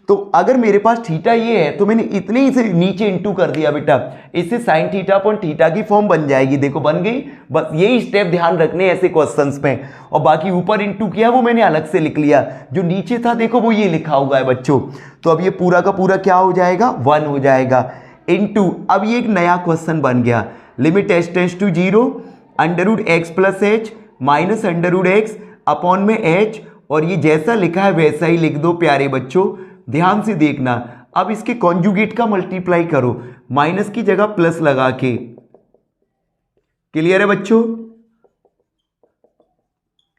तो अगर मेरे पास थीटा ये है तो मैंने इतने ही से नीचे इंटू कर दिया बेटा, इससे साइन थीटा अपॉन थीटा की फॉर्म बन जाएगी। देखो बन गई। बस यही स्टेप ध्यान रखने ऐसे क्वेश्चंस में, और बाकी ऊपर इंटू किया वो मैंने अलग से लिख लिया, जो नीचे था देखो वो ये लिखा हुआ है बच्चों। तो अब ये पूरा का पूरा क्या हो जाएगा? 1 हो जाएगा इंटू, अब ये एक नया क्वेश्चन बन गया, limit H tends to 0 under root X plus H minus under root X upon में एच, और ये जैसा लिखा है वैसा ही लिख दो प्यारे बच्चों, ध्यान से देखना। अब इसके कॉन्जुगेट का मल्टीप्लाई करो, माइनस की जगह प्लस लगा के। क्लियर है बच्चों?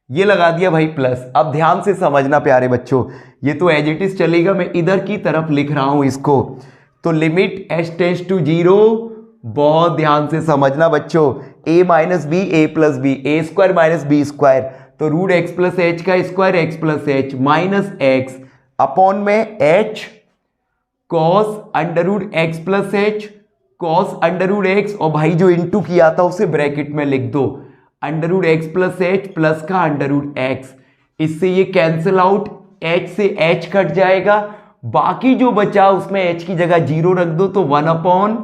ये लगा दिया भाई प्लस। अब ध्यान से समझना प्यारे बच्चों, ये तो एज इट इज चलेगा, मैं इधर की तरफ लिख रहा हूं इसको। तो लिमिट एच टेंड्स टू 0, बहुत ध्यान से समझना बच्चों, a minus B A plus B, A square minus B square, तो रूट एक्स प्लस एच का square X plus H minus X upon में H cos under root X plus H cos under root X, और भाई जो into किया था उसे bracket में लिख दो, under root X plus H plus का अंडर रूट एक्स। इससे ये कैंसिल आउट, एच से एच कट जाएगा, बाकी जो बचा उसमें एच की जगह 0 रख दो, तो 1 अपॉन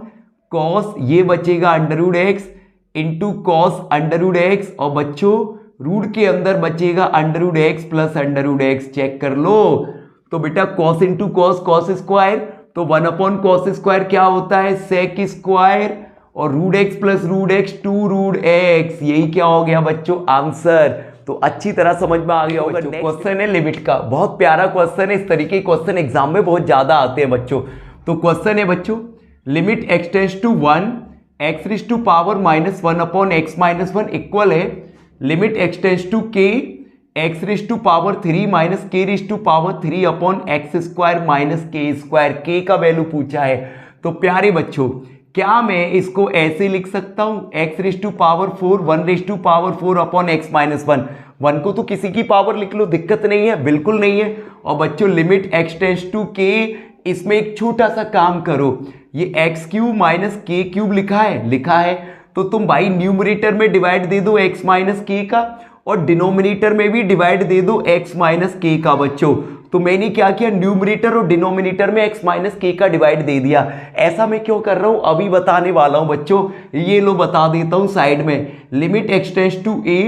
कॉस ये बचेगा under root X into cos under root X, और बच्चों रूट के अंदर बचेगा under root X plus under root X. Check कर लो, तो बेटा cos into cos, cos square, तो 1 अपॉन कॉस स्क्वायर क्या होता है? सेक स्क्वायर, और root X plus root X 2 root X, यही क्या हो गया बच्चों? आंसर। तो अच्छी तरह समझ में आ गया होगा। क्वेश्चन है लिमिट का, बहुत प्यारा क्वेश्चन है, इस तरीके के क्वेश्चन एग्जाम में बहुत ज्यादा आते हैं बच्चों। तो क्वेश्चन है बच्चों, limit X tends to 1 X raise to power minus 1 upon X minus 1 equal है limit X tends to K X raise to power 3 minus K raise to power 3 upon X square minus K square. K का value पूछा है। तो प्यारे बच्चों क्या मैं इसको ऐसे लिख सकता हूं, X raise to power 4 1 raise to power 4 अपॉन एक्स माइनस 1, 1 को तो किसी की पावर लिख लो, दिक्कत नहीं है, बिल्कुल नहीं है। और बच्चों लिमिट एक्स टेंड्स टू के, इसमें एक छोटा सा काम करो, ये एक्स क्यूब माइनस के क्यूब लिखा है, तो तुम भाई न्यूमरेटर में डिवाइड दे दो एक्स माइनस के का, और डिनोमिनेटर में भी डिवाइड दे दो एक्स माइनस के का बच्चों। तो मैंने क्या किया, न्यूमरेटर और डिनोमिनेटर में एक्स माइनस के का डिवाइड दे दिया। ऐसा मैं क्यों कर रहा हूं अभी बताने वाला हूं बच्चों, ये लो बता देता हूं साइड में। Limit X tends to A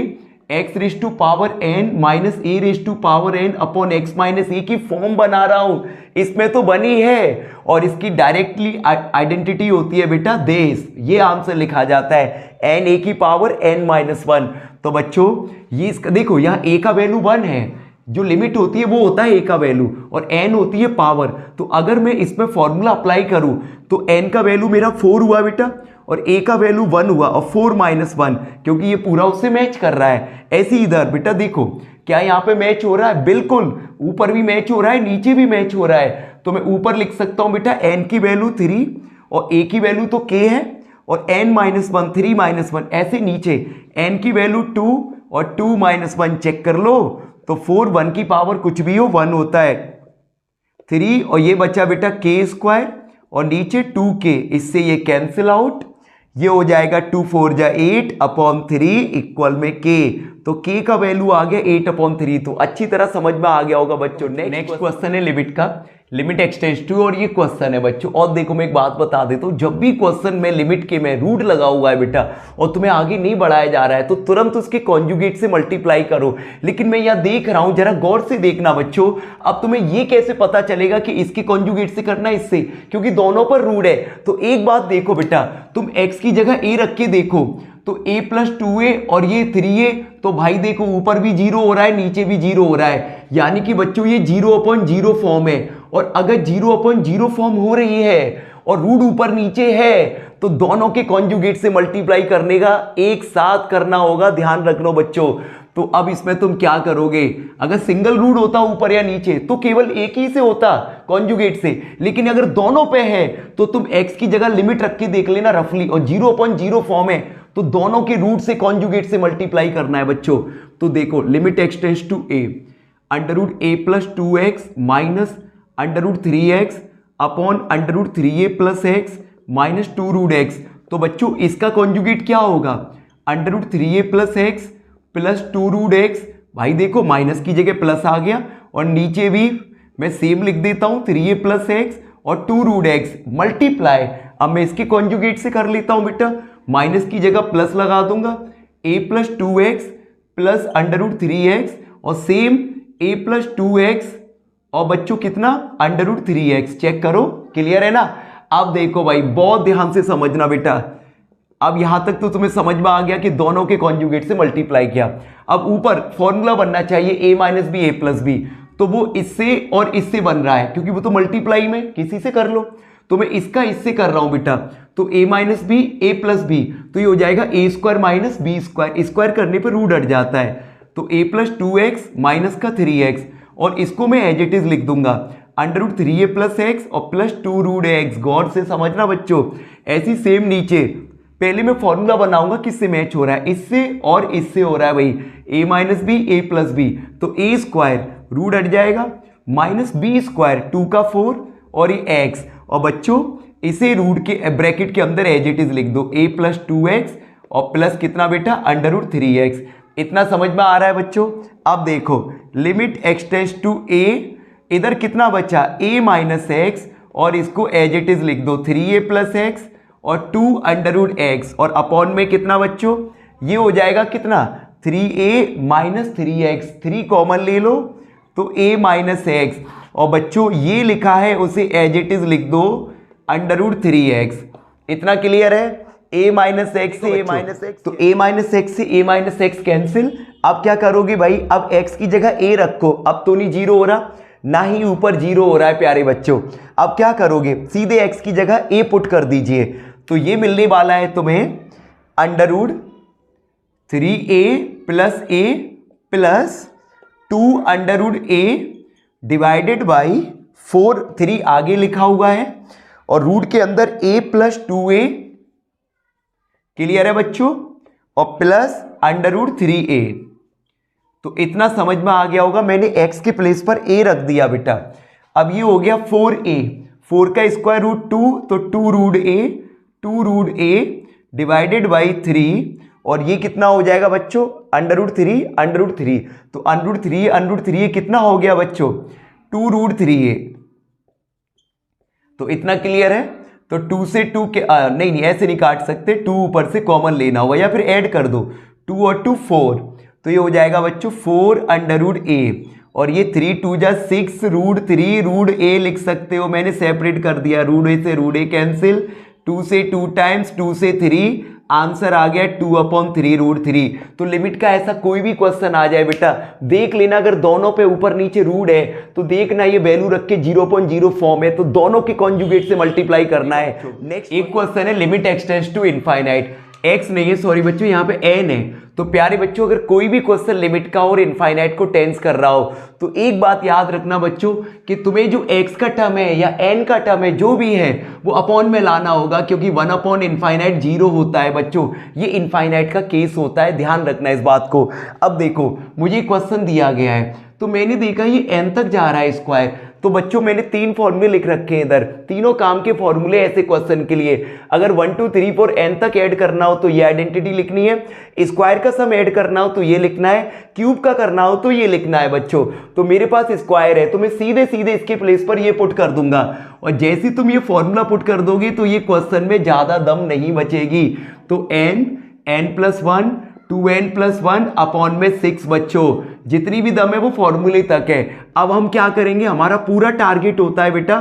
X raise to power N minus A raise to power N upon X minus A की फॉर्म बना रहा हूं, इसमें तो बनी है, और इसकी डायरेक्टली आइडेंटिटी होती है बेटा देश, ये आंसर लिखा जाता है एन ए की पावर एन माइनस 1। तो बच्चों ये इसका देखो, यहाँ ए का वैल्यू 1 है, जो लिमिट होती है वो होता है ए का वैल्यू, और एन होती है पावर। तो अगर मैं इसमें फॉर्मूला अप्लाई करूं तो एन का वैल्यू मेरा 4 हुआ बेटा, और ए का वैल्यू 1 हुआ, और 4 माइनस 1, क्योंकि ये पूरा उससे मैच कर रहा है। ऐसे इधर बेटा देखो क्या यहाँ पे मैच हो रहा है, बिल्कुल ऊपर भी मैच हो रहा है, नीचे भी मैच हो रहा है। तो मैं ऊपर लिख सकता हूं बेटा एन की वैल्यू 3 और ए की वैल्यू तो के है, और एन माइनस 1 3 माइनस 1, ऐसे नीचे एन की वैल्यू 2 और 2 माइनस 1 चेक कर लो। तो 4 1 की पावर कुछ भी हो 1 होता है, 3 और ये बचा बेटा के स्क्वायर और नीचे 2k, इससे ये कैंसिल आउट, ये हो जाएगा 2 4 जा 8 अपॉन 3 इक्वल में k। तो k का वैल्यू आ गया 8 अपॉन 3। तो अच्छी तरह समझ में आ गया होगा बच्चों। नेक्स्ट क्वेश्चन है लिमिट का। लिमिट एक्सटेंड्स टू, और ये क्वेश्चन है बच्चों। और देखो मैं एक बात बता देता हूँ, जब भी क्वेश्चन में लिमिट के में रूट लगा हुआ है बेटा और तुम्हें आगे नहीं बढ़ाया जा रहा है तो तुरंत उसके कॉन्जुगेट से मल्टीप्लाई करो। लेकिन मैं यहाँ देख रहा हूँ, जरा गौर से देखना बच्चों। अब तुम्हें ये कैसे पता चलेगा कि इसके कॉन्जुगेट से करना है इससे, क्योंकि दोनों पर रूट है। तो एक बात देखो बेटा, तुम x की जगह a रख के देखो तो a प्लस 2a और ये 3a, तो भाई देखो ऊपर भी 0 हो रहा है नीचे भी 0 हो रहा है, यानी कि बच्चों ये 0/0 फॉर्म है। और अगर 0/0 फॉर्म हो रही है और रूट ऊपर नीचे है तो दोनों के कॉन्जुगेट से मल्टीप्लाई करने का एक साथ करना होगा, ध्यान रखना बच्चों। तो अब इसमें तुम क्या करोगे, अगर सिंगल रूट होता ऊपर या नीचे तो केवल एक ही से होता कॉन्जुगेट से, लेकिन अगर दोनों पे है तो तुम x की जगह लिमिट रख के देख लेना रफली, और 0/0 फॉर्म है तो दोनों के रूट से कॉन्जुगेट से मल्टीप्लाई करना है बच्चों। तो देखो limit x tends to a, √a plus 2x minus √3x upon √3a plus x minus 2√x। तो बच्चों इसका कॉन्जुगेट क्या होगा, √3a plus x plus 2√x। भाई देखो माइनस की जगह प्लस आ गया, और नीचे भी मैं सेम लिख देता हूं 3a प्लस x और 2√x मल्टीप्लाई। अब मैं इसके कॉन्जुगेट से कर लेता हूं बेटा, माइनस की जगह प्लस लगा दूंगा, a plus 2x plus √3x और सेम a प्लस 2x और बच्चों कितना √3x। चेक करो, क्लियर है ना। अब देखो भाई बहुत ध्यान से समझना बेटा, अब यहां तक तो तुम्हें समझ में आ गया कि दोनों के कॉन्जुगेट से मल्टीप्लाई किया। अब ऊपर फॉर्मूला बनना चाहिए a minus B a plus B, तो वो इससे और इससे बन रहा है क्योंकि वो तो मल्टीप्लाई में किसी से कर लो। तो मैं इसका इससे कर रहा हूं बेटा, तो a minus B a plus B, तो ये हो जाएगा a square minus B square, square करने पर रूट हट जाता है। तो a प्लस 2x माइनस का 3x, और इसको मैं एज इट इज लिख दूंगा √3a प्लस x और प्लस 2√x। गौर से समझना बच्चों। ऐसी सेम नीचे पहले मैं फॉर्मूला बनाऊंगा किससे मैच हो रहा है, इससे और इससे हो रहा है भाई, a minus B a plus B, तो a स्क्वायर रूट हट जाएगा माइनस बी स्क्वायर 2 का 4 और ये x, और बच्चों इसे रूट के ब्रैकेट के अंदर एज इट इज लिख दो a प्लस 2x और प्लस कितना बेटा √3x। इतना समझ में आ रहा है बच्चों। अब देखो limit x tends to a, इधर कितना बचा a माइनस x और इसको एज इट इज लिख दो 3a प्लस x और 2 √x, और अपॉन में कितना बच्चों ये हो जाएगा कितना 3a माइनस 3x, 3 कॉमन ले लो तो a माइनस x, और बच्चों ये लिखा है उसे एज इट इज लिख दो √3x। इतना क्लियर है। a माइनस x से a माइनस x, तो a माइनस x से a माइनस x कैंसिल। अब क्या करोगे भाई, अब x की जगह a रखो, अब तो नहीं 0 हो रहा ना ही ऊपर 0 हो रहा है प्यारे बच्चों। अब क्या करोगे, सीधे x की जगह a पुट कर दीजिए, तो ये मिलने वाला है तुम्हें √3a plus a plus 2 divided by 4, 3 आगे लिखा हुआ है और रूट के अंदर a प्लस 2a, क्लियर है बच्चों, और प्लस √3a। तो इतना समझ में आ गया होगा, मैंने x के प्लेस पर a रख दिया बेटा। अब ये हो गया 4a, 4 का स्क्वायर रूट 2, तो 2√a डिवाइडेड बाई 3, और ये कितना हो जाएगा बच्चों √3, तो √3 कितना हो गया बच्चों 2√3a। तो इतना क्लियर है। तो 2 से 2 के नहीं ऐसे नहीं काट सकते, 2 ऊपर से कॉमन लेना होगा या फिर ऐड कर दो, 2 और 2 4, तो ये हो जाएगा बच्चों 4 √a, और ये 3 2 जा 6 √3 लिख सकते हो, मैंने सेपरेट कर दिया, √a से √a कैंसिल, 2 से 2 टाइम्स 2 से 3, आंसर आ गया 2/3 √3। तो लिमिट का ऐसा कोई भी क्वेश्चन आ जाए बेटा देख लेना, अगर दोनों पे ऊपर नीचे रूट है तो देखना ये वैल्यू रख के 0/0 फॉर्म है, तो दोनों के कॉन्जुगेट से मल्टीप्लाई करना है। नेक्स्ट एक क्वेश्चन है limit x tends to infinite, x नहीं है सॉरी बच्चों, यहाँ पे n है। तो प्यारे बच्चों अगर कोई भी क्वेश्चन लिमिट का और इनफाइनाइट को टेंस कर रहा हो तो एक बात याद रखना बच्चों कि तुम्हें जो x का टर्म है या n का टर्म है जो भी है वो अपॉन में लाना होगा, क्योंकि 1/इनफाइनाइट 0 होता है बच्चों, ये इनफाइनाइट का केस होता है, ध्यान रखना इस बात को। अब देखो मुझे क्वेश्चन दिया गया है तो मैंने देखा ये n तक जा रहा है स्क्वायर, तो बच्चों मैंने 3 फॉर्मूले लिख रखे हैं इधर, तीनों काम के फॉर्मूले ऐसे क्वेश्चन के लिए। अगर 1 2 3 4 n तक ऐड करना हो तो ये आइडेंटिटी लिखनी है, स्क्वायर का सम ऐड करना हो तो ये लिखना है, क्यूब का करना हो तो ये लिखना है बच्चों। तो मेरे पास स्क्वायर है तो मैं सीधे सीधे इसके प्लेस पर ये पुट कर दूंगा, और जैसे तुम ये फॉर्मूला पुट कर दोगे तो ये क्वेश्चन में ज्यादा दम नहीं बचेगी। तो n+1 2n+1 अपॉन में 6 बच्चों, जितनी भी दम है वो फॉर्मूले तक है। अब हम क्या करेंगे, हमारा पूरा टारगेट होता है बेटा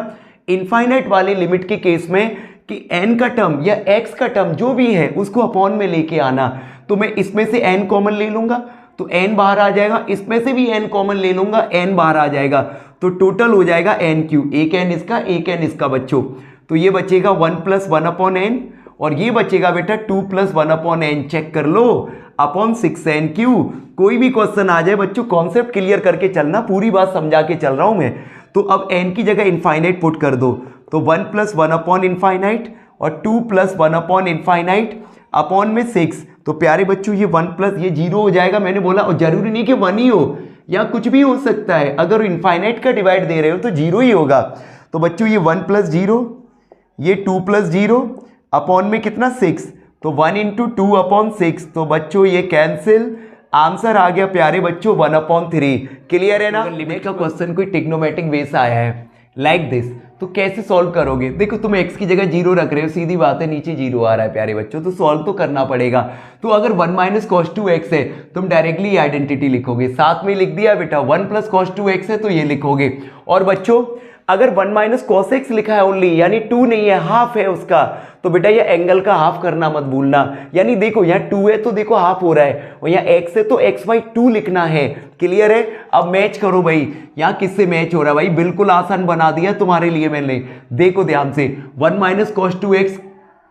इनफाइनाइट वाले लिमिट के केस में कि n का टर्म या x का टर्म जो भी है उसको अपॉन में लेके आना। तो मैं इसमें से n कॉमन ले लूंगा तो n बाहर आ जाएगा, इसमें से भी n कॉमन ले लूंगा n बाहर आ जाएगा, तो टोटल हो जाएगा n3, एक n इसका एक n इसका बच्चों। तो ये बचेगा 1+1 अपॉन n, और ये बचेगा बेटा 2+1 अपॉन n, चेक कर लो, अपॉन 6n3। कोई भी क्वेश्चन आ जाए बच्चों कॉन्सेप्ट क्लियर करके चलना, पूरी बात समझा के चल रहा हूं मैं। तो अब n की जगह इनफाइनाइट पुट कर दो, तो 1+1 अपॉन इनफाइनाइट और 2+1 अपॉन इनफाइनाइट अपॉन में 6। तो प्यारे बच्चों ये 1 प्लस ये 0 हो जाएगा, मैंने बोला, और जरूरी नहीं कि 1 ही हो या कुछ भी हो सकता है, अगर इनफाइनाइट का डिवाइड दे रहे हो तो 0 ही होगा। तो बच्चों ये 1+0, ये 2+0 अपॉन में कितना 6, तो 1 × 2 अपॉन 6, तो बच्चों ये कैंसिल, आंसर आ गया प्यारे बच्चों 1/3। क्लियर है ना। लिमिट का क्वेश्चन कोई ट्रिग्नोमेट्रिक वे से आया है लाइक दिस, तो कैसे सॉल्व करोगे? देखो तुम x की जगह 0 रख रहे हो, सीधी बात है नीचे 0 आ रहा है प्यारे बच्चों, तो सॉल्व तो करना पड़ेगा। तो अगर 1 - cos 2x है तुम डायरेक्टली आइडेंटिटी लिखोगे, साथ में लिख दिया बेटा 1 + cos 2x है तो ये लिखोगे। और बच्चों अगर 1 - cos x लिखा है ओनली, यानी 2 नहीं है, हाफ है उसका, तो बेटा ये एंगल का हाफ करना मत भूलना। यानी देखो यहाँ 2 है तो देखो हाफ हो रहा है, और यहाँ x है तो x/2 लिखना है। क्लियर है। अब मैच करो भाई, यहाँ किससे मैच हो रहा है भाई, बिल्कुल आसान बना दिया तुम्हारे लिए मैंने। देखो ध्यान से, 1 - cos 2x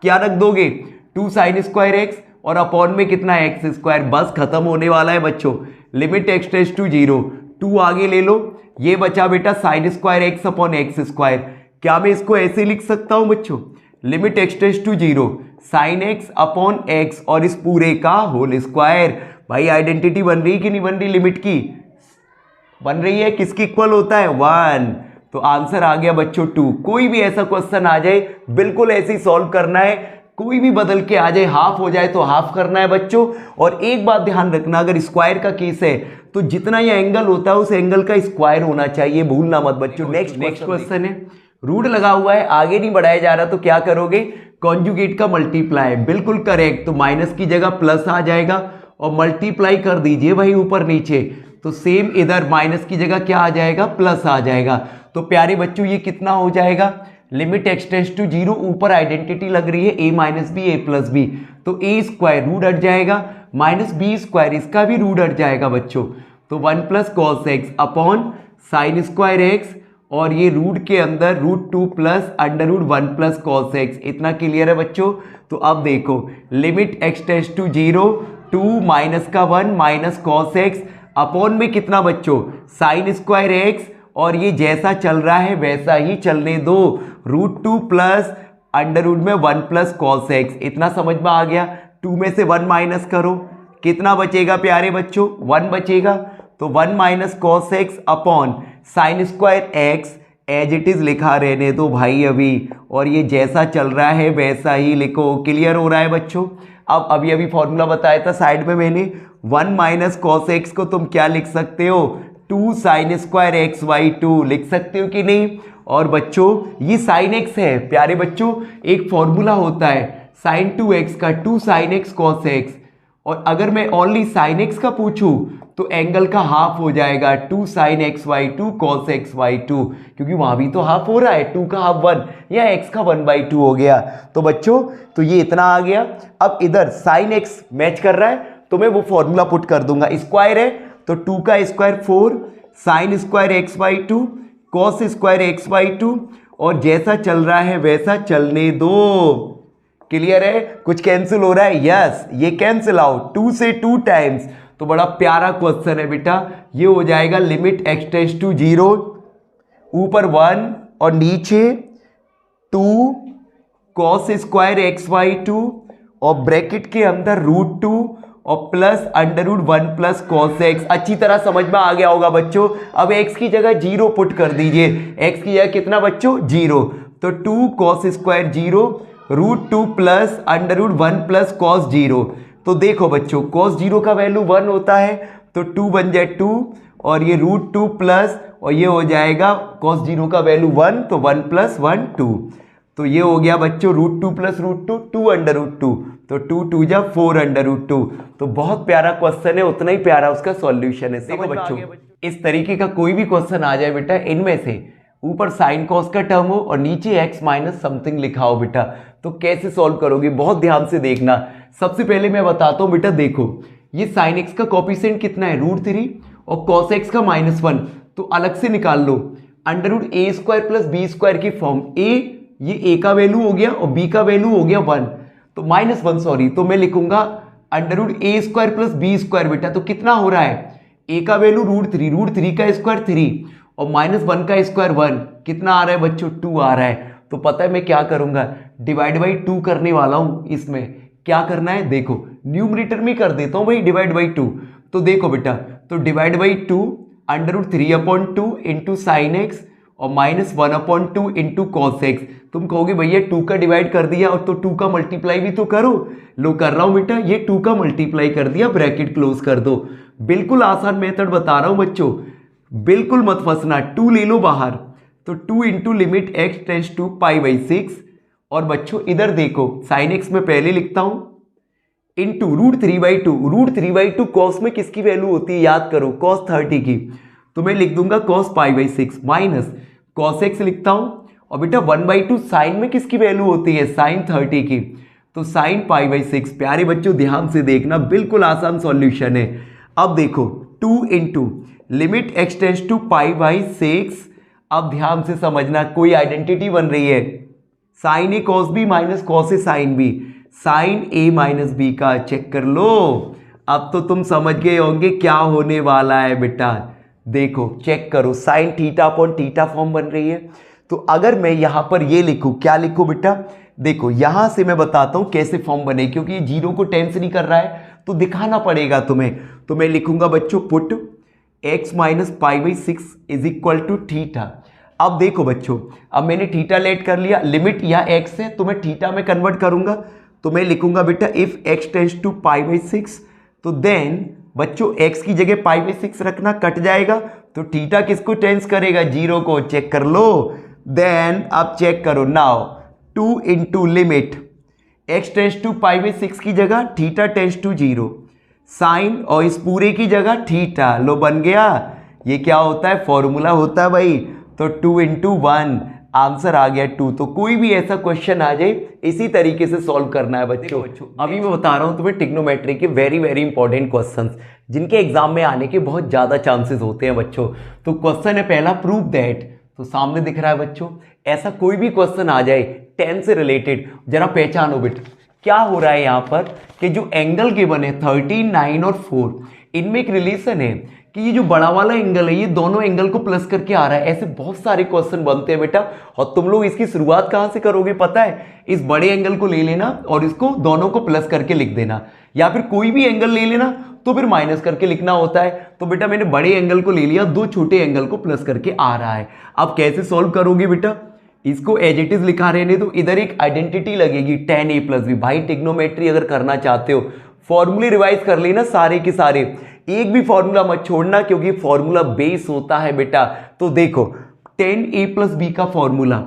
क्या रख दोगे, 2 sin² x और अपॉन में कितना x², बस खत्म होने वाला है बच्चों। लिमिट x टेंड्स टू 0, 2 आगे ले लो, ये बचा बेटा sin² x अपॉन x²। क्या मैं इसको ऐसे लिख सकता हूं बच्चों, limit x tends to 0 sin x upon x और इस पूरे का होल स्क्वायर। भाई आइडेंटिटी बन रही कि नहीं बन रही, लिमिट की बन रही है, किसकी इक्वल होता है 1। तो आंसर आ गया बच्चों 2। कोई भी ऐसा क्वेश्चन आ जाए बिल्कुल ऐसे ही सॉल्व करना है, कोई भी बदल के आ जाए, हाफ हो जाए तो हाफ करना है बच्चों। और एक बात ध्यान रखना, अगर स्क्वायर का केस है तो जितना ये एंगल होता है उस एंगल का स्क्वायर होना चाहिए, भूलना मत बच्चों। नेक्स्ट क्वेश्चन है, रूट लगा हुआ है, आगे नहीं बढ़ाया जा रहा, तो क्या करोगे, कॉन्जुगेट का मल्टीप्लाई। बिल्कुल करेक्ट, तो माइनस की जगह प्लस आ जाएगा और मल्टीप्लाई कर दीजिए भाई ऊपर नीचे, तो सेम इधर माइनस की जगह क्या आ जाएगा, प्लस आ जाएगा। तो प्यारे बच्चों ये कितना हो जाएगा, लिमिट x टेंड्स टू 0, ऊपर आइडेंटिटी लग रही है a - b a + b, तो a² रूट हट जाएगा, -b² इसका भी रूट हट जाएगा बच्चों। तो 1 + cos x upon sin² x, और ये रूट के अंदर √2 + √1 + cos x। इतना क्लियर है बच्चों। तो अब देखो, limit x tends to 0, 2 - 1 - cos x upon में कितना बच्चों, sin² x, और ये जैसा चल रहा है वैसा ही चलने दो, √2 + √1 + cos x। इतना समझ में आ गया। 2 में से 1 माइनस करो, कितना बचेगा प्यारे बच्चों, 1 बचेगा। तो 1 - cos x upon sin² x as it is लिखा रहने दो भाई अभी, और ये जैसा चल रहा है वैसा ही लिखो। क्लियर हो रहा है बच्चों। अब अभी फॉर्मूला बताया था साइड में मैंने, 1 - cos x को तुम क्या लिख सकते हो, 2 sin² x/2 लिख सकते हो कि नहीं। और बच्चों ये sin x है प्यारे बच्चों, एक फॉर्मूला होता है sin 2x का, 2 sin x cos x, और अगर मैं ओनली sin x का पूछूं तो एंगल का हाफ हो जाएगा, 2 sin x/2 cos x/2, क्योंकि वहां भी तो हाफ हो रहा है, 2 का हाफ 1 या x का 1/2 हो गया। तो बच्चों तो ये इतना आ गया। अब इधर sin x मैच कर रहा है तो मैं वो फॉर्मूला पुट कर दूंगा, स्क्वायर है तो 2 का square 4 sin² x/2 cos² x/2, और जैसा चल रहा है वैसा चलने दो। क्लियर है। कुछ कैंसिल हो रहा है, यस ये कैंसिल आउट, 2 से 2 टाइम्स। तो बड़ा प्यारा क्वेश्चन है बेटा, ये हो जाएगा लिमिट x टेंड्स टू 0, ऊपर 1 और नीचे 2 cos² x/2, और ब्रैकेट के अंदर √2 और plus under root 1 plus cos X. अच्छी तरह समझ में आ गया होगा बच्चों। अब x की जगह 0 पुट कर दीजिए। x की जगह कितना बच्चों 0, तो 2 cos square 0 root 2 plus under root 1 plus cos 0। तो देखो बच्चों कॉस 0 का वैल्यू 1 होता है, तो 2 बन जाए 2 और ये रूट 2 प्लस और ये हो जाएगा कॉस 0 का वैल्यू 1, तो 1 प्लस 1 2। तो ये हो गया बच्चों root 2 plus root 2 2 under root 2, तो 2 2 जा 4 अंडर रूट 2। तो बहुत प्यारा क्वेश्चन है, उतना ही प्यारा उसका सॉल्यूशन है। देखो बच्चों इस तरीके का कोई भी क्वेश्चन आ जाए बेटा, इनमें से ऊपर साइन कॉस का टर्म हो और नीचे x माइनस समथिंग लिखा हो बेटा, तो कैसे सॉल्व करोगे बहुत ध्यान से देखना। सबसे पहले मैं बताता हूं बेटा, देखो ये साइन x का कॉफिशिएंट कितना है √3 और कॉस x का -1, तो अलग से निकाल लो अंडर रूट ए स्क्वायर प्लस बी स्क्वायर की फॉर्म। ये a का वैल्यू हो गया और b का वैल्यू हो गया 1, तो -1 सॉरी, तो मैं लिखूंगा अंडर रूट ए स्क्वायर प्लस बी स्क्वायर बेटा, तो कितना हो रहा है a का वैल्यू √3 का स्क्वायर 3 और -1 का स्क्वायर 1, कितना आ रहा है बच्चों 2 आ रहा है। तो पता है मैं क्या करूंगा, डिवाइड बाई 2 करने वाला हूं। इसमें क्या करना है देखो, न्यूमरेटर में कर देता हूं भाई डिवाइड बाई 2। तो देखो बेटा, तो divide by 2 under root 3/2 into sine X और -1/2 इंटू कॉस एक्स। तुम कहोगे भैया 2 का डिवाइड कर दिया और तो 2 का मल्टीप्लाई भी तो करो। लो कर रहा हूं बेटा, ये 2 का मल्टीप्लाई कर दिया, ब्रैकेट क्लोज कर दो। बिल्कुल आसान मेथड बता रहा हूं बच्चों, बिल्कुल मत फंसना। 2 ले लो बाहर, तो 2 into limit x tends to π/6। और बच्चों इधर देखो साइन एक्स में पहले लिखता हूं इंटू √3/2 कॉस में किसकी वैल्यू होती है याद करो, cos 30 की, तो मैं लिख दूंगा cos π/6 माइनस cos x लिखता हूं। और बेटा 1/2 साइन में किसकी वैल्यू होती है साइन 30 की, तो साइन π/6। प्यारे बच्चों ध्यान से देखना, बिल्कुल आसान सॉल्यूशन है। अब देखो 2 into limit x tends to π/6। अब ध्यान से समझना, कोई आइडेंटिटी बन रही है sign A cos B minus cos A sine B, sign A minus B का चेक कर लो। अब तो तुम समझ गए होंगे क्या होने वाला है बेटा। देखो चेक करो, sign theta upon theta form बन रही है। तो अगर मैं यहां पर ये लिखूं, क्या लिखूं बेटा, देखो यहां से मैं बताता हूं कैसे फॉर्म बने, क्योंकि ये 0 को टेंस नहीं कर रहा है तो दिखाना पड़ेगा तुम्हें। तो मैं लिखूंगा बच्चों put x minus π/6 is equal to theta. अब देखो बच्चों, अब मैंने थीटा लेट कर लिया, लिमिट या x है तो मैं थीटा में कन्वर्ट करूंगा। तो मैं लिखूंगा बेटा इफ x टेंस टू π/6, तो देन बच्चों x की जगह π/6 रखना, कट जाएगा तो थीटा किसको टेंस करेगा 0 को, चेक कर लो। देन अब चेक करो now 2 into limit x tends to π/6 की जगह थीटा टेंस टू 0, साइन और इस पूरे की जगह थीटा, लो बन गया। ये क्या होता है फॉर्मूला होता है भाई, तो 2 इंटू 1 आंसर आ गया 2। तो कोई भी ऐसा क्वेश्चन आ जाए इसी तरीके से सॉल्व करना है बच्चों। अभी मैं बता रहा हूं तुम्हें ट्रिग्नोमेट्री के वेरी वेरी इंपॉर्टेंट क्वेश्चंस, जिनके एग्जाम में आने के बहुत ज्यादा चांसेस होते हैं बच्चों। तो क्वेश्चन है पहला, प्रूव दैट, तो सामने दिख रहा है बच्चों, ऐसा कोई भी क्वेश्चन आ जाए 10 से रिलेटेड, जरा पहचानो बेटा क्या हो रहा है यहाँ पर कि जो एंगल गिवन है 13, 9 और 4, इनमें एक रिलेशन है कि ये जो बड़ा वाला एंगल है ये दोनों एंगल को प्लस करके आ रहा है। ऐसे बहुत सारे क्वेश्चन बनते हैं बेटा, और तुम लोग इसकी शुरुआत कहां से करोगे पता है, इस बड़े एंगल को ले लेना और इसको दोनों को प्लस करके लिख देना, या फिर कोई भी एंगल ले लेना तो फिर माइनस करके लिखना होता है। तो बेटा मैंने बड़े एंगल को ले लिया, दो छोटे एंगल को प्लस करके आ रहा है। अब कैसे सॉल्व करोगे बेटा, इसको एज इट इज लिखा रहने दो, इधर एक आइडेंटिटी लगेगी tan a प्लस बी। भाई ट्रिग्नोमेट्री अगर करना चाहते हो फॉर्मूले रिवाइज कर लेना सारे के सारे, एक भी फॉर्मूला मत छोड़ना क्योंकि फॉर्मूला बेस होता है बेटा। तो देखो tan a प्लस बी का formula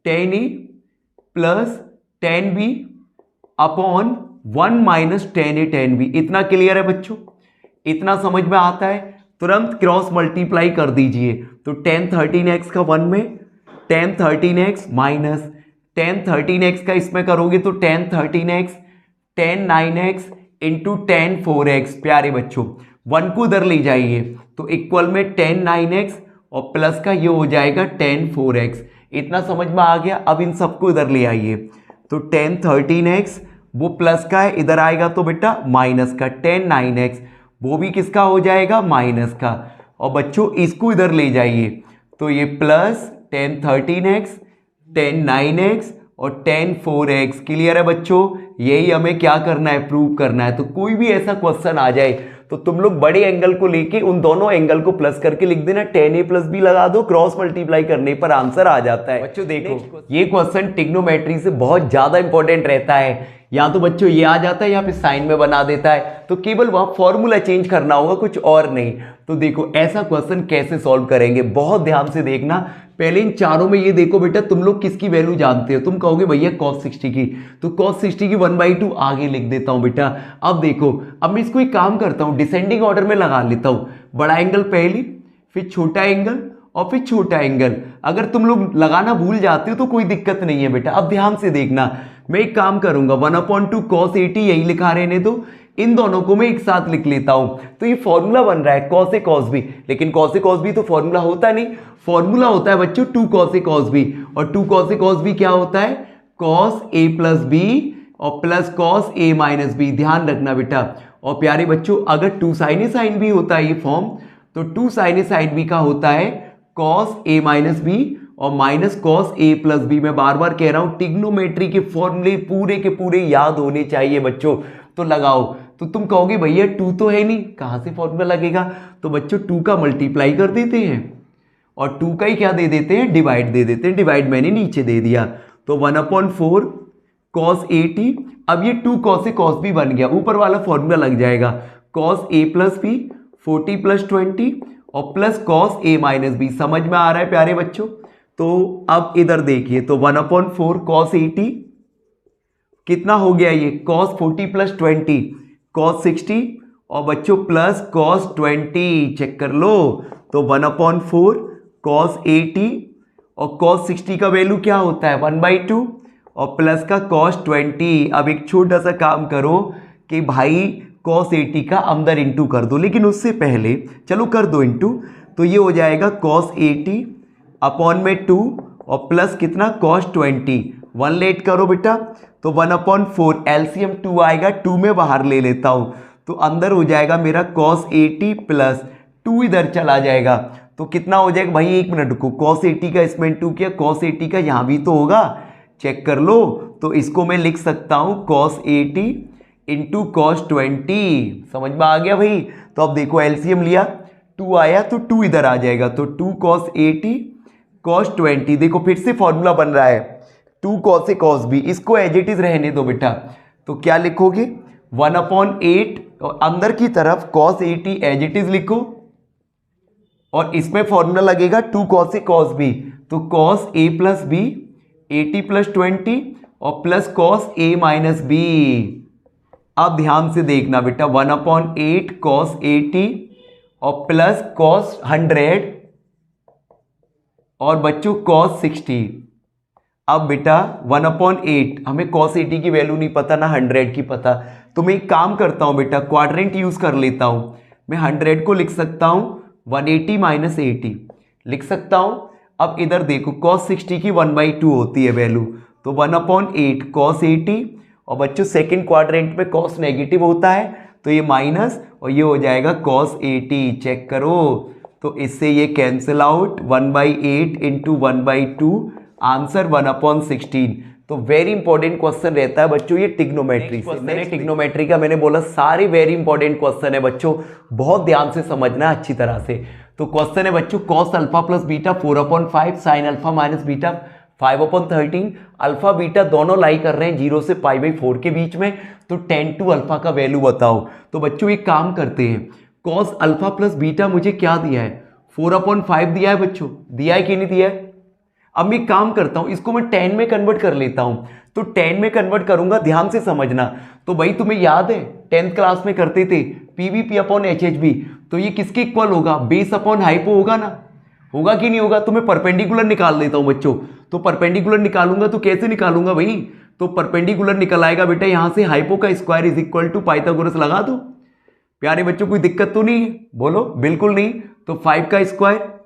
tan a plus tan b upon 1 minus tan a tan b, इतना क्लियर है बच्चों, इतना समझ में आता है। तुरंत क्रॉस मल्टीप्लाई कर दीजिए, तो tan 13x का 1 में tan 13x minus tan 13x का इसमें करोगे तो tan 13x tan 9x into tan 4x। प्यारे बच्चों 1 को उधर ले जाइए तो इक्वल में tan 9x और प्लस का ये हो जाएगा tan 4x। इतना समझ में आ गया। अब इन सबको इधर ले आइए, तो tan 13x वो प्लस का है, इधर आएगा तो बेटा माइनस का, tan 9x वो भी किसका हो जाएगा माइनस का। और बच्चों इसको इधर ले जाइए तो ये plus tan 13x tan 9x और tan 4x। क्लियर है बच्चों, यही हमें क्या करना है, प्रूव करना है। तो कोई भी ऐसा क्वेश्चन आ जाए तो तुम लोग बड़े एंगल को लेके उन दोनों एंगल को प्लस करके लिख देना, tan a प्लस b लगा दो, क्रॉस मल्टीप्लाई करने पर आंसर आ जाता है। बच्चों देखो ये क्वेश्चन ट्रिग्नोमेट्री से बहुत ज्यादा इंपॉर्टेंट रहता है। या तो बच्चों ये आ जाता है या फिर साइन में बना देता है, तो केवल वहां फॉर्मूला चेंज करना होगा, कुछ और नहीं। तो देखो ऐसा क्वेश्चन कैसे सॉल्व करेंगे, बहुत ध्यान से देखना। पहले इन चारों में ये देखो बेटा, तुम लोग किसकी वैल्यू जानते हो। तुम कहोगे भैया cos 60 की, तो cos 60 की 1/2 आगे लिख देता हूं बेटा। अब देखो, अब मैं इसको एक काम करता हूं, डिसेंडिंग ऑर्डर में लगा लेता हूं। बड़ा एंगल पहले, फिर छोटा एंगल और फिर छोटा एंगल। अगर तुम लोग लगाना भूल जाते हो तो कोई दिक्कत नहीं है बेटा। अब ध्यान से देखना, मैं एक काम करूंगा, 1/2 cos 80 यही लिखा रहने दो, इन दोनों को मैं एक साथ लिख लेता हूं। तो ये फॉर्मूला बन रहा है cos a cos b, लेकिन cos a cos b तो फॉर्मूला होता नहीं। फॉर्मूला होता है बच्चों 2 cos a cos b, और 2 cos a cos b क्या होता है, cos a प्लस b और plus cos a minus b। ध्यान रखना बेटा। और प्यारे बच्चों, अगर 2 sin a sin b होता है ये फॉर्म, तो 2 sin a sin b का होता है cos a माइनस b और minus cos a plus b। मैं बार बार कह रहा हूं, ट्रिग्नोमेट्री के फॉर्मूले पूरे के पूरे याद होने चाहिए बच्चों। तो लगाओ, तो तुम कहोगे भैया 2 तो है नहीं, कहां से फॉर्मूला लगेगा। तो बच्चों 2 का मल्टीप्लाई कर देते हैं और 2 का ही क्या दे देते हैं, डिवाइड दे देते हैं। डिवाइड मैंने नीचे दे दिया, तो 1/4 cos 80। अब ये 2 cos a cos b बन गया, ऊपर वाला फॉर्मूला लग जाएगा, cos a plus b 40 plus 20 और plus cos a minus b। समझ में आ रहा है प्यारे बच्चों। तो अब इधर देखिए, तो 1/4 cos 80 कितना हो गया, ये cos 40 प्लस 20 cos 60 और बच्चों प्लस cos 20। चेक कर लो, तो 1/4 cos 80 और cos 60 का वैल्यू क्या होता है 1/2 और प्लस का cos 20। अब एक छोटा सा काम करो कि भाई cos 80 का अंदर इंटू कर दो, लेकिन उससे पहले चलो कर दो इंटू। तो ये हो जाएगा cos 80 अपॉन में 2 और प्लस कितना cos 20। 1 लेट करो बेटा, तो 1/4 एलसीएम 2 आएगा, 2 में बाहर ले लेता हूं, तो अंदर हो जाएगा मेरा cos 80 प्लस 2 इधर चला जाएगा, तो कितना हो जाएगा भाई, 1 मिनट रुको, cos 80 का इसमें 2 किया, cos 80 का यहां भी तो होगा, चेक कर लो। तो इसको मैं लिख सकता हूं cos 80 इंटू cos 20। समझ में आ गया भाई। तो अब देखो एलसीएम लिया, 2 आया तो 2 इधर आ जाएगा, तो 2 cos 80 cos 20। देखो फिर से फॉर्मूला बन रहा है 2 cos a cos b, इसको एज इट इज रहने दो बेटा। तो क्या लिखोगे 1/8 और अंदर की तरफ cos 80 एज इट इज लिखो, और इसमें फॉर्मूला लगेगा 2 cos a cos b, तो cos a plus b 80 plus 20 और plus cos a minus b। अब ध्यान से देखना बेटा, 1/8 cos 80 और प्लस cos 100 और बच्चों cos 60। अब बेटा 1/8, हमें cos 80 की वैल्यू नहीं पता ना 100 की पता, तो मैं एक काम करता हूं बेटा, क्वाड्रेंट यूज कर लेता हूं। मैं 100 को लिख सकता हूं 180 माइनस 80 लिख सकता हूं। अब इधर देखो cos 60 की 1/2 होती है वैल्यू, तो 1/8 cos 80 और बच्चों सेकंड क्वाड्रेंट में cos नेगेटिव होता है, तो ये माइनस और ये हो जाएगा cos 80। चेक करो, तो इससे ये कैंसिल आउट, 1/8 इंटू 1/2, आंसर 1/16। तो वेरी इंपॉर्टेंट क्वेश्चन रहता है बच्चों ये ट्रिग्नोमेट्री से। ट्रिग्नोमेट्री का मैंने बोला सारे वेरी इंपॉर्टेंट क्वेश्चन है बच्चों, बहुत ध्यान से समझना अच्छी तरह से। तो क्वेश्चन है बच्चों cos alpha plus beta 4/5, sine alpha minus beta 5/13। Alpha beta दोनों लाई कर रहे हैं 0 से π/4 के बीच में, तो tan टू अल्फा का वैल्यू बताओ। तो बच्चों एक काम करते हैं, cos अल्फा प्लस बीटा मुझे क्या दिया है 4/5 दिया है बच्चों, दिया है कि नहीं दिया है। अब मैं काम करता हूं, इसको मैं tan में कन्वर्ट कर लेता हूं, तो tan में कन्वर्ट करूंगा, ध्यान से समझना। तो भाई तुम्हें याद है 10th क्लास में करते थे PVP/HHB, तो ये किसके इक्वल होगा, बेस अपॉन हाइपो होगा ना, होगा कि नहीं होगा। तो मैं परपेंडिकुलर निकाल देता हूं बच्चों, तो परपेंडिकुलर निकालूंगा तो कैसे निकालूंगा भाई, तो परपेंडिकुलर निकल आएगा बेटा यहां से, हाइपो का square is equal to Pythagoras लगा दो। प्यारे बच्चों कोई दिक्कत तो नहीं है, बोलो बिल्कुल नहीं। तो 5 का स्क्वायर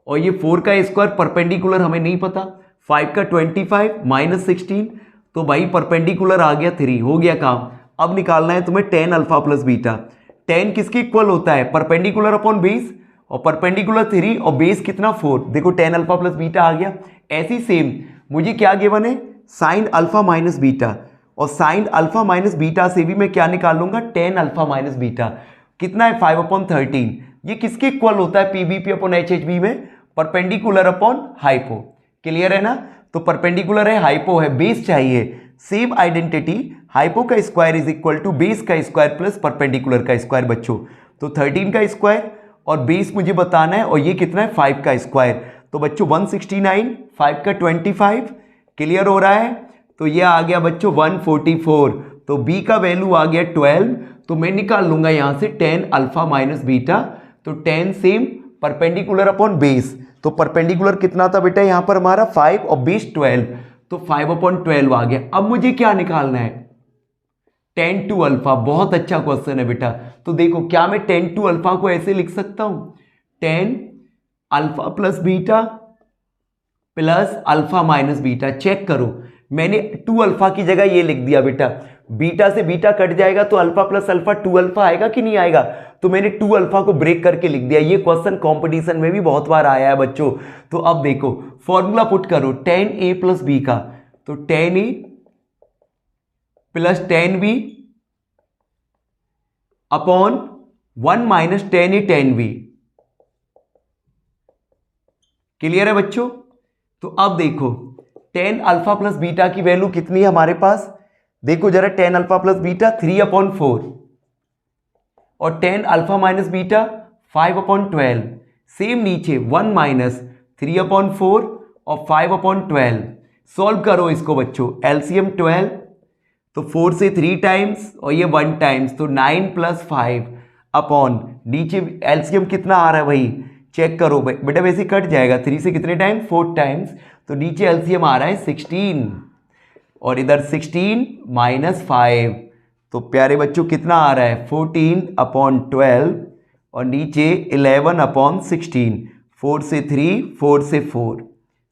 और ये 4 का स्क्वायर, परपेंडिकुलर हमें नहीं पता, 5 का 25 माइनस 16, तो भाई परपेंडिकुलर आ गया 3, हो गया काम। अब निकालना है तुम्हें tan alpha plus beta. tan किसके इक्वल होता है, परपेंडिकुलर अपॉन बेस, और परपेंडिकुलर 3 और बेस कितना 4, देखो tan अल्फा प्लस बीटा आ गया। ऐसी सेम मुझे क्या गिवन है, साइन अल्फा माइनस बीटा, और साइन अल्फा माइनस बीटा से भी मैं क्या निकाल लूंगा, टेन अल्फा माइनस बीटा। कितना है 5/13। ये किसके इक्वल होता है पीबीपी अपॉन एचएचबी में, परपेंडिकुलर अपॉन हाइपो। क्लियर है ना, तो परपेंडिकुलर है हाइपो है, बेस चाहिए, सेम आइडेंटिटी, हाइपो का square is equal to base का स्क्वायर प्लस परपेंडिकुलर का स्क्वायर बच्चों। तो 13 का स्क्वायर और बेस मुझे बताना है, और ये कितना है 5 का स्क्वायर, तो बच्चों 169, 5 का 25। क्लियर हो रहा है, तो ये आ गया बच्चों 144, तो बी का वैल्यू आ गया 12, तो मैं निकाल लूंगा यहां से 10 अल्फा माइनस बीटा, तो 10 सेम परपेंडिकुलर अपॉन बेस, तो परपेंडिकुलर कितना था बेटा यहां पर हमारा 5 और बेस 12, तो 5/12 आ गया। अब मुझे क्या निकालना है, 10 टू अल्फा। बहुत अच्छा क्वेश्चन है बेटा, तो देखो क्या मैं 10 टू अल्फा को ऐसे लिख सकता हूं, 10 alpha plus beta plus alpha minus beta. Check करो, मैंने 2 अल्फा की जगह ये लिख दिया बेटा, बीटा से बीटा कट जाएगा तो अल्फा प्लस अल्फा 2 अल्फा आएगा कि नहीं आएगा, तो मैंने 2 अल्फा को ब्रेक करके लिख दिया। ये क्वेश्चन कंपटीशन में भी बहुत बार आया है बच्चों। तो अब देखो फॉर्मूला पुट करो 10a प्लस बी का, तो 10a plus 10b upon 1 minus 10a 10b। Clear है बच्चों, तो अब देखो 10 अल्फा प्लस बीटा की वैल्यू कितनी है हमारे पास, देखो जरा 10 अल्फा प्लस बीटा 3/4, और 10 अल्फा माइनस बीटा 5/12। सेम नीचे 1 माइनस 3/4 और 5/12। सॉल्व करो इसको बच्चों, एलसीएम 12, तो 4 से 3 टाइम्स और ये 1 टाइम्स, तो 9 प्लस 5 अपॉन नीचे एलसीएम कितना आ रहा है भाई, चेक करो बेटा, वैसे कट जाएगा, 3 से कितने टाइम 4 टाइम्स, तो नीचे एलसीएम आ रहा है 16, और इधर 16 माइनस 5, तो प्यारे बच्चों कितना आ रहा है 14/12, और नीचे 11/16, 4 से 3, 4 से 4,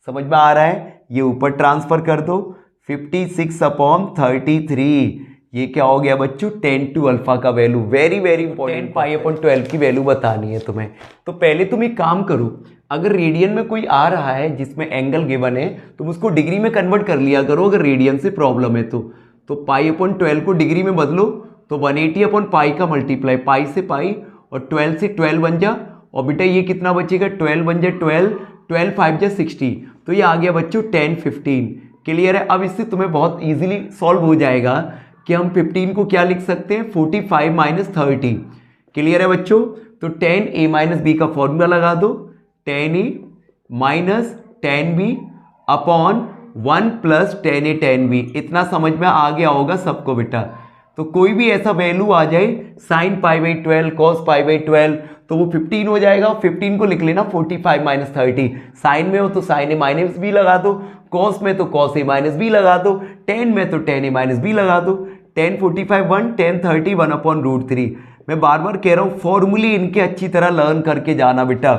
समझ में आ रहा है, ये ऊपर ट्रांसफर कर दो 56/33। ये क्या हो गया बच्चों 10 टू अल्फा का वैल्यू, वेरी वेरी इंपॉर्टेंट, 10π/12 की वैल्यू बतानी है तुम्हें। तो पहले तुम एक काम करो, अगर रेडियन में कोई आ रहा है जिसमें एंगल गिवन है, तुम उसको डिग्री में कन्वर्ट कर लिया करो, अगर रेडियन से प्रॉब्लम है तो π/12 को डिग्री में बदलो, तो 180/π का मल्टीप्लाई, पाई से पाई और 12 से 12 बन जा, और बेटा ये कितना बचेगा 12 बन जा 12, 12 5 जा 60, तो ये आ गया बच्चों 10 15। क्लियर है, अब इससे तुम्हें बहुत इजीली सॉल्व हो जाएगा कि हम 15 को क्या लिख सकते हैं 45 माइनस 30। क्लियर है बच्चों, तो 10a माइनस बी का फॉर्मूला लगा दो, 10a minus 10b upon 1 plus 10a 10b। इतना समझ में आ गया होगा सबको बेटा। तो कोई भी ऐसा वैल्यू आ जाए साइन π/12 कॉस π/12, तो वो 15 हो जाएगा, 15 को लिख लेना 45 माइनस 30। साइन में हो तो साइन ए माइनस बी लगा दो, कॉस में तो कॉस ए माइनस बी लगा दो, टेन में तो टेन ए माइनस बी लगा दो। 10 45 1, 10 30 1/√3। मैं बार बार कह रहा हूँ फॉर्मूले इनके अच्छी तरह लर्न करके जाना बेटा।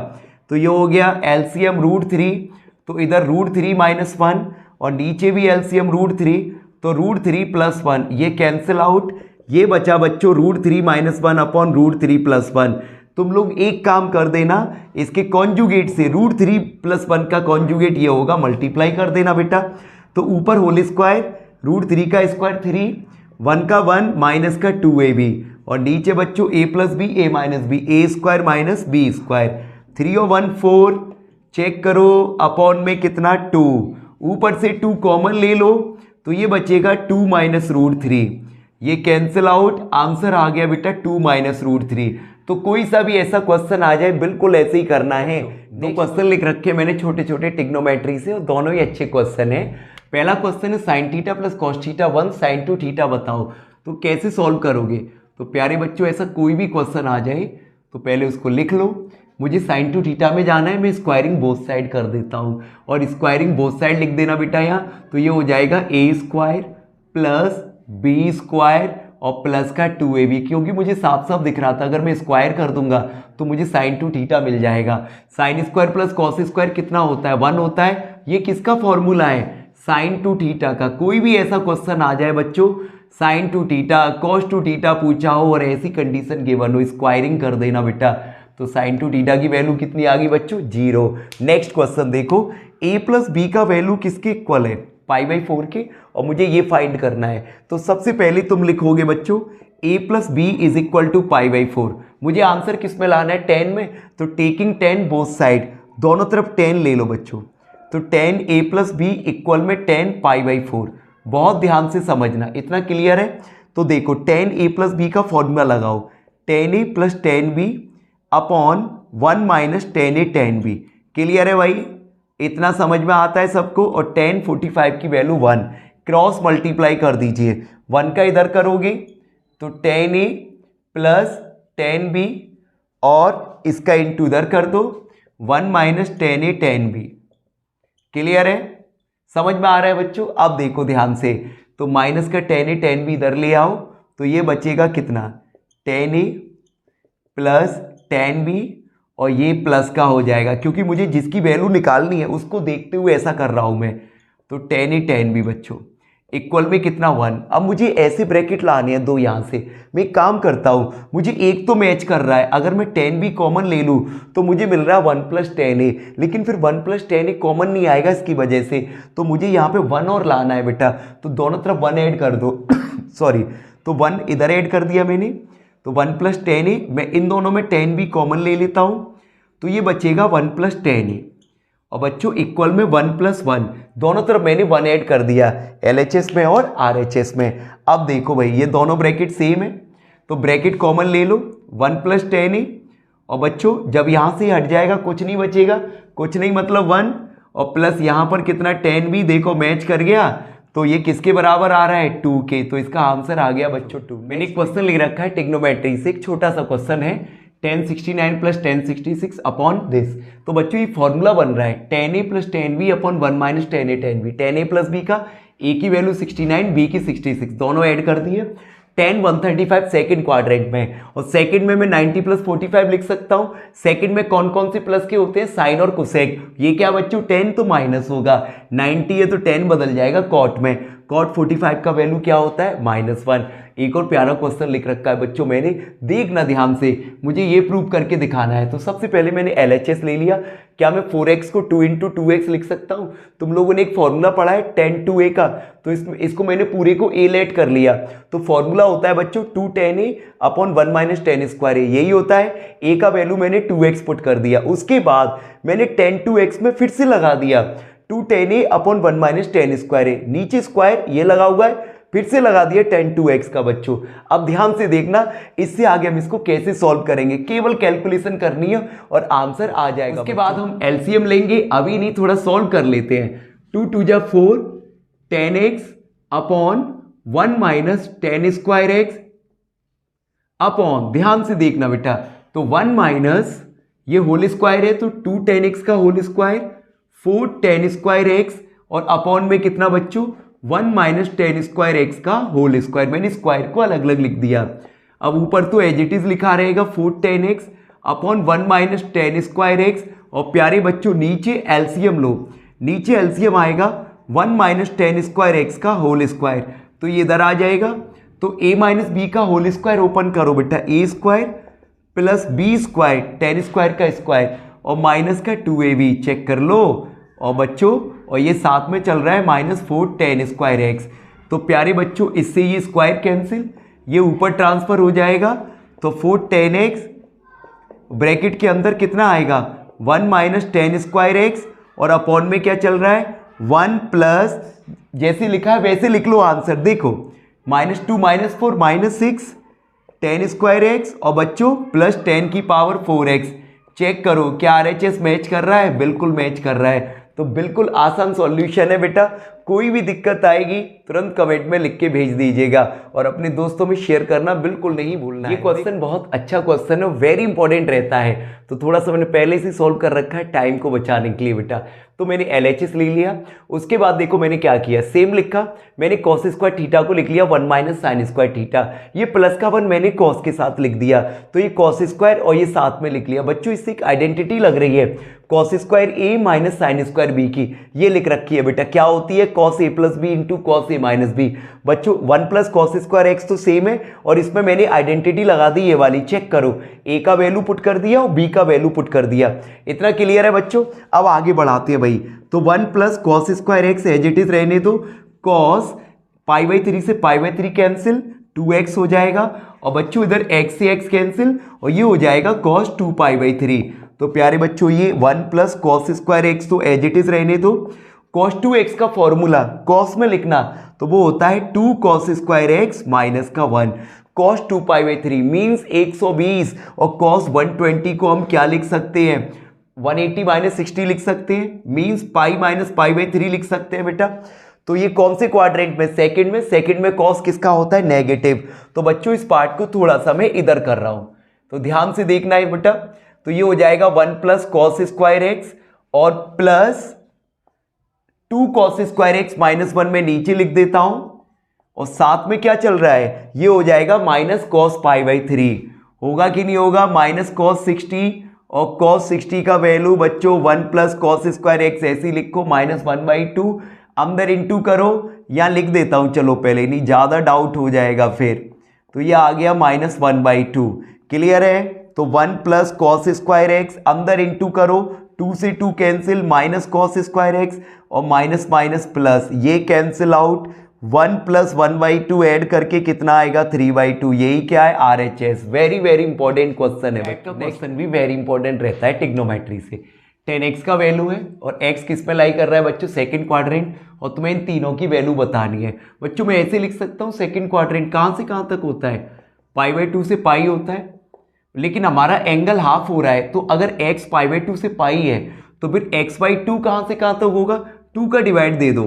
तो ये हो गया एलसीएम √3, तो इधर √3 माइनस 1, और नीचे भी एलसीएम √3, तो √3 प्लस 1, ये कैंसिल आउट, ये बचा बच्चों √3 माइनस 1 अपॉन √3 प्लस 1। तुम लोग एक काम कर देना, इसके कॉन्जुगेट से √3 प्लस 1 का कॉन्जुगेट ये होगा, मल्टीप्लाई कर देना बेटा। तो ऊपर होल स्क्वायर, √3 का स्क्वायर 3, 1 का 1 माइनस का 2ab, और नीचे बच्चों a plus B a minus B, A square minus B square, 3 और 1 4, चेक करो अपॉन में कितना 2, ऊपर से 2 कॉमन ले लो, तो ये बचेगा 2 माइनस √3, ये कैंसिल आउट, आंसर आ गया बेटा 2 माइनस √3। तो कोई सा भी ऐसा क्वेश्चन आ जाए बिल्कुल ऐसे ही करना है। दो क्वेश्चन लिख रखे मैंने छोटे छोटे टिग्नोमेट्री से, और दोनों ही अच्छे क्वेश्चन है। पहला क्वेश्चन है sine theta plus cos theta 1 sine 2 theta बताओ, तो कैसे सॉल्व करोगे। तो प्यारे बच्चों ऐसा कोई भी क्वेश्चन आ जाए तो पहले उसको लिख लो। मुझे साइन 2 थीटा में जाना है, मैं स्क्वायरिंग बोथ साइड कर देता हूँ, और स्क्वायरिंग बोथ साइड लिख देना बेटा यहाँ, तो ये हो जाएगा a square plus b square और प्लस का 2ab, क्योंकि मुझे साफ साफ दिख रहा था अगर मैं स्क्वायर कर दूंगा तो मुझे साइन 2 थीटा मिल जाएगा। Sign square plus cos square कितना होता है 1 होता है, ये किसका फॉर्मूला है साइन 2 थीटा का। कोई भी ऐसा क्वेश्चन आ जाए बच्चों साइन 2 थीटा कॉस 2 थीटा पूछा हो और ऐसी कंडीशन गिवन हो, स्क्वायरिंग कर देना बेटा। तो साइन 2 थीटा की वैल्यू कितनी आ गई बच्चों 0। नेक्स्ट क्वेश्चन देखो, a प्लस बी का वैल्यू किसके इक्वल है, π/4 के, और मुझे ये फाइंड करना है। तो सबसे पहले तुम लिखोगे बच्चों a + b = π/4। मुझे आंसर किस में लाना है, 10 में, तो टेकिंग 10 बोथ साइड, दोनों तरफ 10 ले लो बच्चों। तो 10a + b = 10 π/4। बहुत ध्यान से समझना, इतना क्लियर है। तो देखो 10a + b का फॉर्मूला लगाओ, 10a + 10b upon 1 - 10a 10b। Clear है भाई, इतना समझ में आता है सबको। और 10 45 की वैल्यू 1, क्रॉस मल्टीप्लाई कर दीजिए, 1 का इधर करोगे तो 10a + 10b और इसका इंटू इधर कर दो, 1 - 10a 10b। क्लियर है, समझ में आ रहा है बच्चों। अब देखो ध्यान से, तो माइनस का 10a 10b इधर ले आओ, तो ये बचेगा कितना, 10a + 10b, और ये प्लस का हो जाएगा, क्योंकि मुझे जिसकी वैल्यू निकालनी है उसको देखते हुए ऐसा कर रहा हूं मैं। तो 10a 10b बच्चों इक्वल में कितना, 1। अब मुझे ऐसे ब्रैकेट लाने हैं दो यहाँ से। मैं एक काम करता हूँ, मुझे एक तो मैच कर रहा है, अगर मैं 10b कॉमन ले लूँ तो मुझे मिल रहा है 1 + 10a, लेकिन फिर 1 + 10a कॉमन नहीं आएगा इसकी वजह से, तो मुझे यहाँ पे 1 और लाना है बेटा। तो दोनों तरफ 1 ऐड कर दो सॉरी, तो 1 इधर ऐड कर दिया मैंने, तो 1 + 10a, मैं इन दोनों में 10b कॉमन ले लेता हूँ, तो ये बचेगा 1 + 10a। और बच्चों इक्वल में 1 + 1, दोनों तरफ मैंने 1 ऐड कर दिया, LHS में और RHS में। अब देखो भाई ये दोनों ब्रैकेट सेम है, तो ब्रैकेट कॉमन ले लो, 1 + 10a, और बच्चों जब यहाँ से हट जाएगा कुछ नहीं बचेगा, कुछ नहीं मतलब 1, और प्लस यहाँ पर कितना 10b, देखो मैच कर गया, तो ये किसके बराबर आ रहा है, 2 के। तो इसका आंसर आ गया बच्चों 2। मैंने एक क्वेश्चन लिख रखा है ट्रिग्नोमेट्री से, एक छोटा सा क्वेश्चन है, 1069 + 1066 अपॉन दिस। तो बच्चों ये फॉर्मूला बन रहा है 10a + 10b upon 1 - 10a 10b। 10a + b का a की वैल्यू 69, b की 66, दोनों ऐड कर दिए। 10 135 सेकंड क्वाड्रेंट में, और सेकंड में मैं 90 + 45 लिख सकता हूं। सेकंड में कौन कौन से प्लस के होते हैं, साइन और कोसेक। ये क्या बच्चों, 10 तो माइनस होगा, 90 है तो 10 बदल जाएगा कॉट में। कॉट 45 का वैल्यू क्या होता है, -1। एक और प्यारा क्वेश्चन लिख रखा है बच्चों मैंने, देखना ध्यान से, मुझे ये प्रूव करके दिखाना है। तो सबसे पहले मैंने LHS ले लिया। क्या मैं 4x को 2 × 2x लिख सकता हूं? तुम लोगों ने एक फॉर्मूला पढ़ा है 10 to a का, तो इसको मैंने पूरे को a लेट कर लिया। तो फॉर्मूला होता है बच्चों 2 10a अपॉन 1 - 10², यही होता है। a का वैल्यू मैंने 2x पुट कर दिया, उसके बाद मैंने 10 to x में फिर से लगा दिया 2 10a अपॉन 1 - 10², नीचे स्क्वायर ये लगा हुआ है, फिर से लगा दिया 10 to x का बच्चों। अब ध्यान से देखना, इससे आगे हम इसको कैसे सॉल्व करेंगे, केवल कैलकुलेशन करनी है और आंसर आ जाएगा। उसके बाद हम एलसीएम लेंगे, अभी नहीं, थोड़ा सॉल्व कर लेते हैं। 2 2 जा 4, 10x अपॉन 1 - 10² अपॉन, ध्यान से देखना बेटा, तो 1 माइनस ये होल स्क्वायर है, तो 2 10x का होल स्क्वायर, 4 10² x, और अपॉन में कितना बच्चों 1 - 10² x का होल स्क्वायर। मैंने स्क्वायर को अलग अलग लिख दिया। अब ऊपर तो एज इट इज लिखा रहेगा 4 10x अपॉन 1 - 10² x, और प्यारे बच्चों नीचे एलसीएम लो, नीचे एलसीएम आएगा 1 - 10² x का होल स्क्वायर, तो ये इधर आ जाएगा। तो a - b का होल स्क्वायर ओपन करो बेटा, a² प्लस b² 10² का स्क्वायर, और माइनस का 2ab चेक कर लो। और बच्चों, और ये साथ में चल रहा है -4 10² x, तो प्यारे बच्चों इससे ये स्क्वायर कैंसिल, ये ऊपर ट्रांसफर हो जाएगा, तो 4 10x ब्रैकेट के अंदर कितना आएगा 1 - 10² x, और अपॉन में क्या चल रहा है 1 प्लस, जैसे लिखा है वैसे लिख लो आंसर। देखो -2 -4 -6 10² x, और बच्चों प्लस 10 की पावर 4x। चेक करो क्या RHS मैच कर रहा है, बिल्कुल मैच कर रहा है। तो बिल्कुल आसान सॉल्यूशन है बेटा, कोई भी दिक्कत आएगी तुरंत कमेंट में लिख के भेज दीजिएगा, और अपने दोस्तों में शेयर करना बिल्कुल नहीं भूलना है। ये क्वेश्चन बहुत अच्छा क्वेश्चन है, वेरी इंपॉर्टेंट रहता है, तो थोड़ा सा मैंने पहले से सॉल्व कर रखा है टाइम को बचाने के लिए बेटा। तो मैंने LHS ले लिया, उसके बाद देखो मैंने क्या किया, सेम लिखा, मैंने cos² थीटा को लिख लिया 1 - sin² थीटा, ये प्लस का 1 मैंने cos के साथ लिख दिया, तो ये cos² और ये साथ में लिख लिया। बच्चों इससे एक आइडेंटिटी लग रही है, cos² a - sin² b की, ये लिख रखी है बेटा, क्या होती है cos A plus B into cos A minus B. बच्चों 1 प्लस कॉस स्क्वायर एक्स तो सेम है और इसमें मैंने आइडेंटिटी लगा दी ये वाली, चेक करो, ए का वैल्यू पुट कर दिया और बी का वैल्यू पुट कर दिया। इतना क्लियर है बच्चों? अब आगे बढ़ाते हैं भाई। तो 1 plus cos square X as it is रहने दो, कॉस π/3 से π/3 कैंसिल, 2x हो जाएगा और बच्चों इधर x से x कैंसिल और ये हो जाएगा cos 2π/3। तो प्यारे बच्चों ये 1 प्लस कॉस स्क्वायर एक्स तो एज इट इज रहने दो। cos 2x का फॉर्मूला cos में लिखना तो वो होता है 2 cos स्क्वायर एक्स माइनस का 1, cos 2π/3 मीन्स 120 और cos 120 को हम क्या लिख सकते हैं, 180 माइनस 60 लिख सकते हैं, मीन्स पाई माइनस π/3 लिख सकते हैं बेटा। तो ये कौन से क्वाड्रेंट में, सेकंड में। सेकंड में कॉस किसका होता है, नेगेटिव। तो बच्चों इस पार्ट को थोड़ा सा मैं इधर कर रहा हूं तो ध्यान से देखना है बेटा। तो ये हो जाएगा 1 प्लस कॉस स्क्वायर एक्स और plus 2 cos square x minus 1 में नीचे लिख देता हूं और साथ में क्या चल रहा है, ये हो जाएगा माइनस कॉस π/3। होगा कि नहीं होगा, माइनस कॉस 60 और कॉस 60 का वैल्यू बच्चों 1 प्लस कॉस स्क्वायर एक्स ऐसे लिखो माइनस 1/2, अंदर इंटू करो, यहां लिख देता हूं चलो पहले, नहीं ज्यादा डाउट हो जाएगा फिर। तो ये आ गया माइनस 1/2, क्लियर है। तो 1 प्लस कॉस स्क्वायर एक्स अंदर इंटू करो, 2 से 2 cancel, minus cos square x और माइनस माइनस प्लस, ये कैंसिल आउट, 1 प्लस 1/2 ऐड करके कितना आएगा 3/2। यही क्या है, RHS। Very very important question है। क्वेश्चन भी वेरी इंपॉर्टेंट रहता है टिग्नोमेट्री से। 10x का वैल्यू है और x किस पे लाई कर रहा है बच्चों, सेकंड क्वाड्रेंट, और तुम्हें इन तीनों की वैल्यू बतानी है। बच्चों मैं ऐसे लिख सकता हूँ, सेकंड क्वाड्रेंट कहाँ से कहाँ तक होता है, π/2 से पाई होता है, लेकिन हमारा एंगल हाफ हो रहा है, तो अगर x π/2 से पाई है तो फिर x/2 कहाँ से कहाँ तक होगा, 2 का डिवाइड दे दो,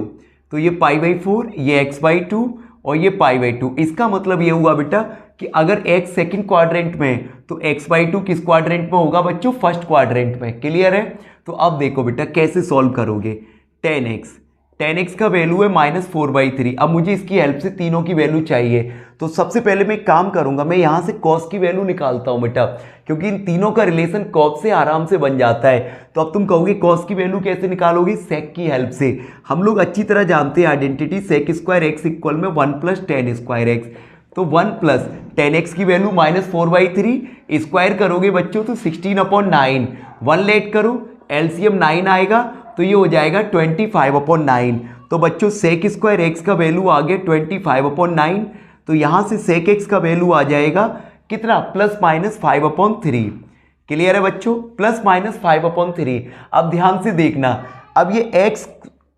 तो ये π/4, ये x/2 और ये π/2। इसका मतलब ये हुआ बेटा कि अगर x सेकंड क्वाड्रेंट में तो x/2 किस क्वाड्रेंट में होगा बच्चों, फर्स्ट क्वाड्रेंट में। क्लियर है। तो अब देखो बेटा कैसे सॉल्व करोगे। 10x का वैल्यू है -4/3। अब मुझे इसकी हेल्प से तीनों की वैल्यू चाहिए, तो सबसे पहले मैं एक काम करूंगा, मैं यहां से cos की वैल्यू निकालता हूं बेटा, क्योंकि इन तीनों का रिलेशन cos से आराम से बन जाता है। तो अब तुम कहोगे cos की वैल्यू कैसे निकालोगे, sec की हेल्प से। हम लोग अच्छी तरह जानते हैं identity, sec square x equal में 1 प्लस tan स्क्वायर एक्स। तो 1 प्लस tan x की वैल्यू -4/3, स्क्वायर करोगे बच्चों तो 16/9, 1 लेट करो, LCM 9 आएगा तो ये हो जाएगा 25/9। तो बच्चों sec स्क्वायर एक्स का वैल्यू आ गया 25/9, तो यहां से sec x का वैल्यू आ जाएगा कितना, ±5/3। क्लियर है बच्चों, ±5/3। अब ध्यान से देखना, अब ये x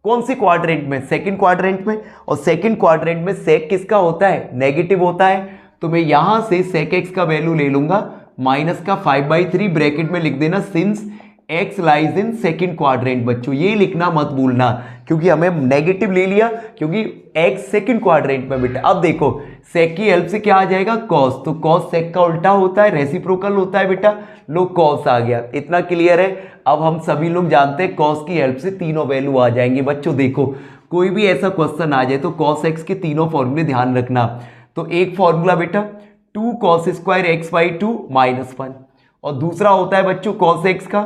कौन से क्वाड्रेंट में, सेकंड क्वाड्रेंट में, और सेकंड क्वाड्रेंट में sec किसका होता है, नेगेटिव होता है। तो मैं यहां से sec x का वैल्यू ले लूंगा -5/3, ब्रैकेट में लिख देना since x lies in second quadrant. बच्चों ये लिखना मत भूलना, क्योंकि हमें नेगेटिव ले लिया क्योंकि x सेकंड क्वाड्रेंट में बेटा। अब देखो sec की हेल्प से क्या आ जाएगा, cos, तो cos sec का उल्टा होता है, रेसिप्रोकल होता है बेटा, लो cos आ गया। इतना क्लियर है। अब हम सभी लोग जानते हैं cos की हेल्प से तीनों वैल्यू आ जाएंगे। बच्चों देखो कोई भी ऐसा क्वेश्चन आ जाए तो cos x के तीनों फॉर्मूले ध्यान रखना। तो एक फॉर्मूला बेटा 2 cos स्क्वायर x/2 -1, और दूसरा होता है बच्चों cos x का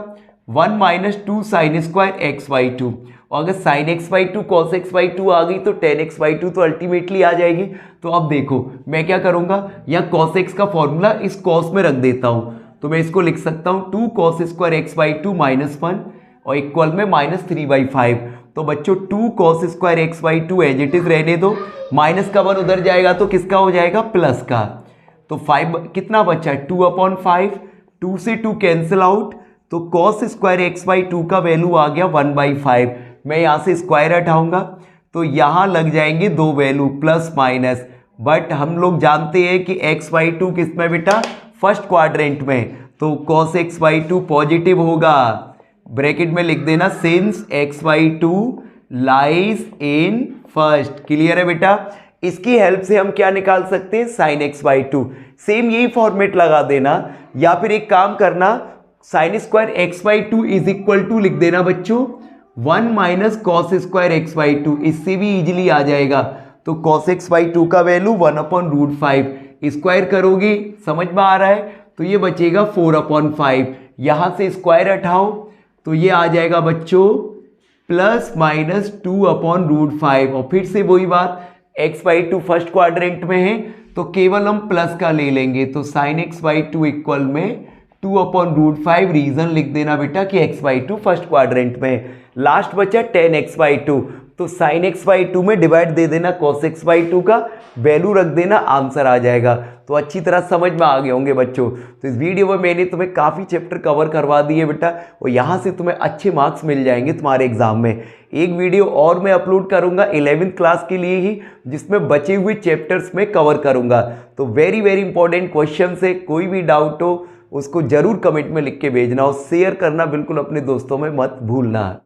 1 - 2 sin स्क्वायर x/2, और अगर sin x/2 cos x/2 आ गई तो tan x/2 तो अल्टीमेटली आ जाएगी। तो अब देखो मैं क्या करूंगा, यहाँ cos x का फॉर्मूला इस cos में रख देता हूं, तो मैं इसको लिख सकता हूं 2 cos स्क्वायर x/2 -1 और इक्वल में -3/5। तो बच्चों 2 cos square x/2 as it is रहने दो, माइनस का 1 उधर जाएगा तो किसका हो जाएगा, प्लस का। तो 5 कितना बचा है, 2/5, 2 से 2 कैंसिल आउट, तो cos स्क्वायर x/2 का वैल्यू आ गया 1/5। मैं यहां से स्क्वायर हटाऊंगा तो यहां लग जाएंगे दो वैल्यू प्लस माइनस, बट हम लोग जानते हैं कि x/2 किस में बेटा, फर्स्ट क्वाड्रेंट में, तो cos x/2 पॉजिटिव होगा। ब्रैकेट में लिख देना since x/2 lies in first. Clear है बेटा। इसकी हेल्प से हम क्या निकाल सकते हैं, sin x/2। सेम यही फॉर्मेट लगा देना, या फिर एक काम करना, sin square x/2 is equal to लिख देना बच्चों 1 - cos स्क्वायर x/2, इससे भी इजीली आ जाएगा। तो cos x/2 का वैल्यू 1/√5, स्क्वायर करोगे, समझ में आ रहा है, तो ये बचेगा 4/5। यहां से स्क्वायर हटाओ तो ये आ जाएगा बच्चों प्लस माइनस 2/√5। और फिर से वही बात, x/2 फर्स्ट क्वाड्रेंट में है तो केवल हम प्लस का ले लेंगे, तो sin x/2 इक्वल में 2/√5। रीजन लिख देना बेटा कि x/2 फर्स्ट क्वाड्रेंट में है। लास्ट बचा 10x/2, तो sin x/2 में डिवाइड दे देना cos x/2 का, वैल्यू रख देना, आंसर आ जाएगा। तो अच्छी तरह समझ में आ गए होंगे बच्चों। तो इस वीडियो में मैंने तुम्हें काफ़ी चैप्टर कवर करवा दिए बेटा, और यहाँ से तुम्हें अच्छे मार्क्स मिल जाएंगे तुम्हारे एग्जाम में। एक वीडियो और मैं अपलोड करूँगा 11th क्लास के लिए ही, जिसमें बचे हुए चैप्टर्स में कवर करूँगा। तो वेरी वेरी इंपॉर्टेंट क्वेश्चन से कोई भी डाउट हो उसको जरूर कमेंट में लिख के भेजना, और शेयर करना बिल्कुल अपने दोस्तों में मत भूलना।